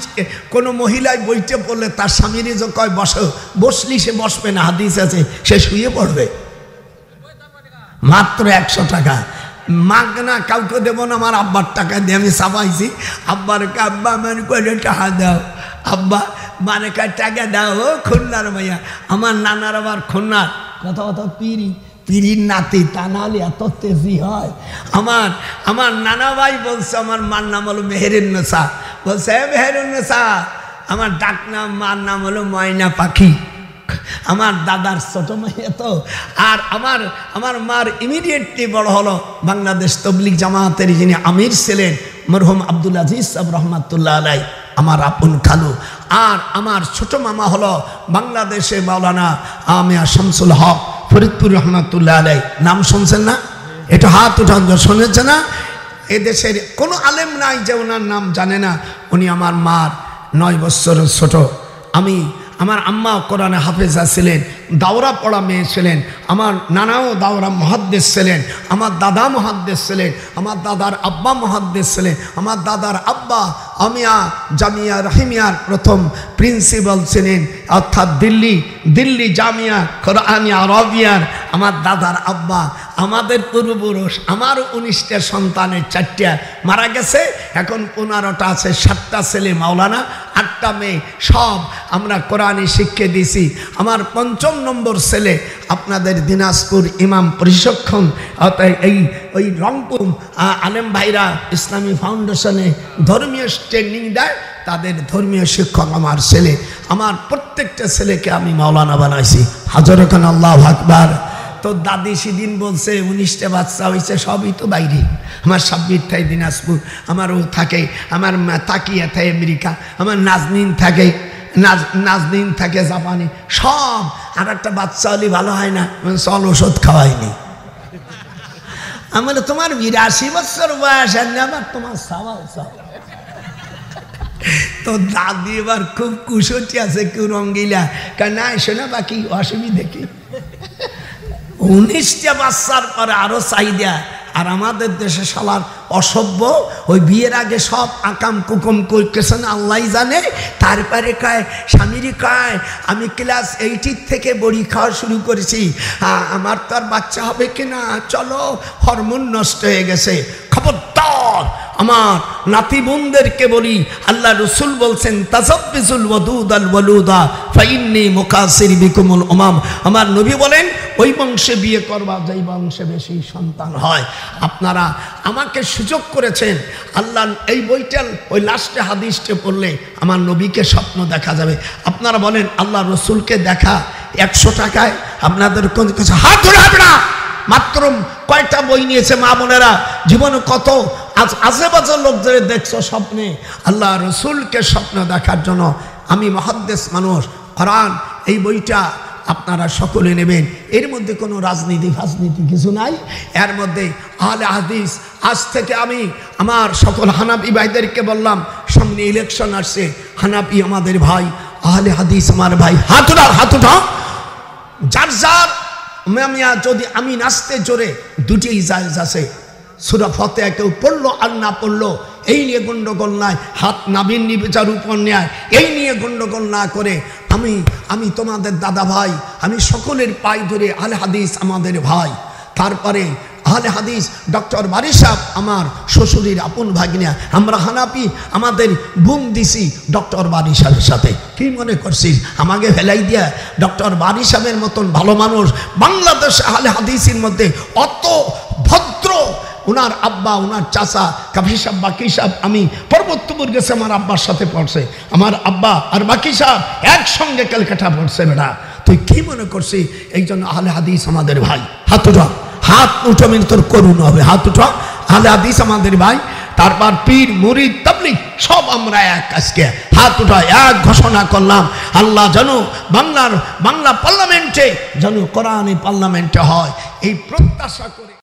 কোনো মহিলায় বইতে পড়লে তার স্বামীর যে কয় বসো, বসলি সে বসবে না, হাদিস আছে, সে শুয়ে পড়বে। মাত্র 100 টাকা মাগনা, কাউকে দেবো না। আমার আব্বার টাকা দিয়ে আমি চাপাইছি। আব্বার আব্বা আমার কয়টা টাকা দাও, আব্বা মানে টাকা দাও। খুলনার ভাইয়া, আমার নানার আবার খুলনার কথা কথা পিরির নাতি, তা নাহলে এত তেজি হয়। আমার নানা ভাই বলছে, আমার মার নাম হলো মেহেরুন্নেসা, বলছে মেহেরুন্নেসা, আমার ডাক নাম, মার নাম হলো ময়না পাখি। আমার দাদার ছোট মাইয়া তো। আর আমার মার ইমিডিয়েটলি বড় হলো বাংলাদেশ তবলিগ জামাতের যিনি আমির ছিলেন মরহুম আব্দুল আজিজ সাহেব রহমাতুল্লাহ আলাই, আমার আপন খালু। আর আমার ছোট মামা হলো বাংলাদেশে মাওলানা আমিয়া শামসুল হক ফরিদপুর রহমাতুল্লাহ আলাই। নাম শুনছেন না? এটা হাত উঠান, শুনেছে না? এদেশের কোনো আলেম নাই যে ওনার নাম জানে না। উনি আমার মার 9 বছরের ছোট। আমার আম্মা কোরআনে হাফেজা ছিলেন, দাওরা পড়া মেয়ে ছিলেন। আমার নানাও দাওরা মুহাদ্দিস ছিলেন, আমার দাদা মুহাদ্দিস ছিলেন, আমার দাদার আব্বা মুহাদ্দিস ছিলেন। আমার দাদার আব্বা আমিয়া জামিয়া রহিমিয়ার প্রথম প্রিন্সিপাল ছিলেন, অর্থাৎ দিল্লি জামিয়া কোরআনী আরবিয়ার আমার দাদার আব্বা। আমাদের পূর্বপুরুষ, আমার 19টা সন্তানের 4টা মারা গেছে, এখন 15টা আছে, 7টা ছেলে মাওলানা, 8টা মেয়ে। সব আমরা কোরআনী শিক্ষা দিয়েছি। আমার 5ম নম্বর ছেলে আপনাদের দিনাজপুর ইমাম প্রশিক্ষণ, ওই রংপুর আলেম ভাইরা ইসলামী ফাউন্ডেশনে ধর্মীয় ট্রেনিং দেয়, তাদের ধর্মীয় শিক্ষক আমার ছেলে। আমার প্রত্যেকটা ছেলেকে আমি মাওলানা বানাইছি। হাজার খান আল্লাহু আকবার। তো দাদি সেদিন বলছে 19টা বাচ্চা হয়েছে, সবই তো বাইরে। আমার সাব্বির থাকে দিনাজপুর, আমার ও থাকে, আমার তাকিয়া থাকে আমেরিকা, আমার নাজনীন থাকে জাপানি, সব। আর একটা বাচ্চা হলে ভালো হয় না, চল ওষুধ খাওয়াইনি। আমার তোমার 82 বছর বয়স, আবার তোমার সওয়াল। তো দাদি এবার খুব কুশটি আছে, কেউ রঙ্গিলা না এসো না, বাকি অসুবিধা কি? 19টা বাচ্চার পরে আরো চাহিদা। আর আমাদের দেশে শালার অসভ্য, ওই বিয়ের আগে সব আকাম কুকুম করতেছেন আল্লাহ জানে। তারপরে কয় স্বামীর কয় আমি ক্লাস 8 থেকে বড়ি খাওয়া শুরু করেছি, আমার তো আর বাচ্চা হবে কিনা, চলো হরমোন নষ্ট হয়ে গেছে। খবরদার আমার নাতি বোনদেরকে বলি, আল্লাহ রসুল বলছেন তাসাব্বিজুল ওয়াদুদ আল ওয়ালুদা ফাইন্নী মুকাসির বিকুমুল উমাম। আমার নবী বলেন ওই বংশে বিয়ে করবা যেই বংশে বেশি সন্তান হয়। আপনারা আমাকে সুযোগ করেছেন, আল্লাহ এই বইটা ওই লাস্টে হাদিসটা পড়লে আমার নবীকে স্বপ্ন দেখা যাবে। আপনারা বলেন আল্লাহ রসুলকে দেখা 100 টাকায় আপনাদের কোন কিছু হাত ধরে হবে না। মাত্র কয়টা বই নিয়েছে মা বোনেরা, জীবনে কত আজেবাজে লোকদের দেখছো স্বপ্নে। আল্লাহ রসুলকে স্বপ্ন দেখার জন্য আমি মুহাদ্দিস মানুষ, কোরআন, এই বইটা আপনারা সকলে নেবেন। এর মধ্যে কোনো রাজনীতি ফাজনীতি কিছু নাই, এর মধ্যে আহলে হাদিস। আজ থেকে আমি আমার সকল হানাফি ভাইদেরকে বললাম, সামনে ইলেকশন আসছে, হানাফি আমাদের ভাই, আহলে হাদিস আমার ভাই, হাত উঠাও, হাত উঠাও। যার যার মিয়া, যদি আমি নাচতে জোরে দুটি জায়েজ আছে। সূরা ফাতিহা কেউ পড়লো আর না পড়লো এই নিয়ে গন্ডগোল নাই, হাত নাভির নিচের উপর নেয় এই নিয়ে গন্ডগোল না করে আমি তোমাদের দাদা ভাই, আমি সকলের পায়ে ধরে আহলে হাদিস আমাদের ভাই। তারপরে আহলে হাদিস ডক্টর বারী সাহেব আমার শ্বশুরের আপন ভাগ্নে, আমরা হানাফি, আমাদের বুম দিছি ডক্টর বারী সাহেবের সাথে। কি মনে করছিস আমাকে ফেলাই দিয়া? ডক্টর বারী সাহেবের মতন ভালো মানুষ বাংলাদেশ আহলে হাদিসের মধ্যে অত ভদ্র, ওনার আব্বা, ওনার চাচা কাফি সাহেব, বাকি সাহেব, আমি পর্বতপুর গেছে, আমার আব্বার সাথে পড়ছে, আমার আব্বা আর বাকি সাহেব একসঙ্গে ক্যালকাটা পড়ছে। বেটা তুই কি মনে করছিস? এই জন্য আহলে হাদিস আমাদের ভাই। হাত উঠা, হাত উঠো, আমি তোর করুন হবে, হাত উঠা। আহলে হাদিস আমাদের ভাই। তারপর পীর মুরিদ তাবলীগ সব আমরা এক। আজকে হাত উঠা এক ঘোষণা করলাম, আল্লাহ যেন বাংলা পার্লামেন্টে যেন কোরআনী পার্লামেন্টে হয়, এই প্রত্যাশা করে।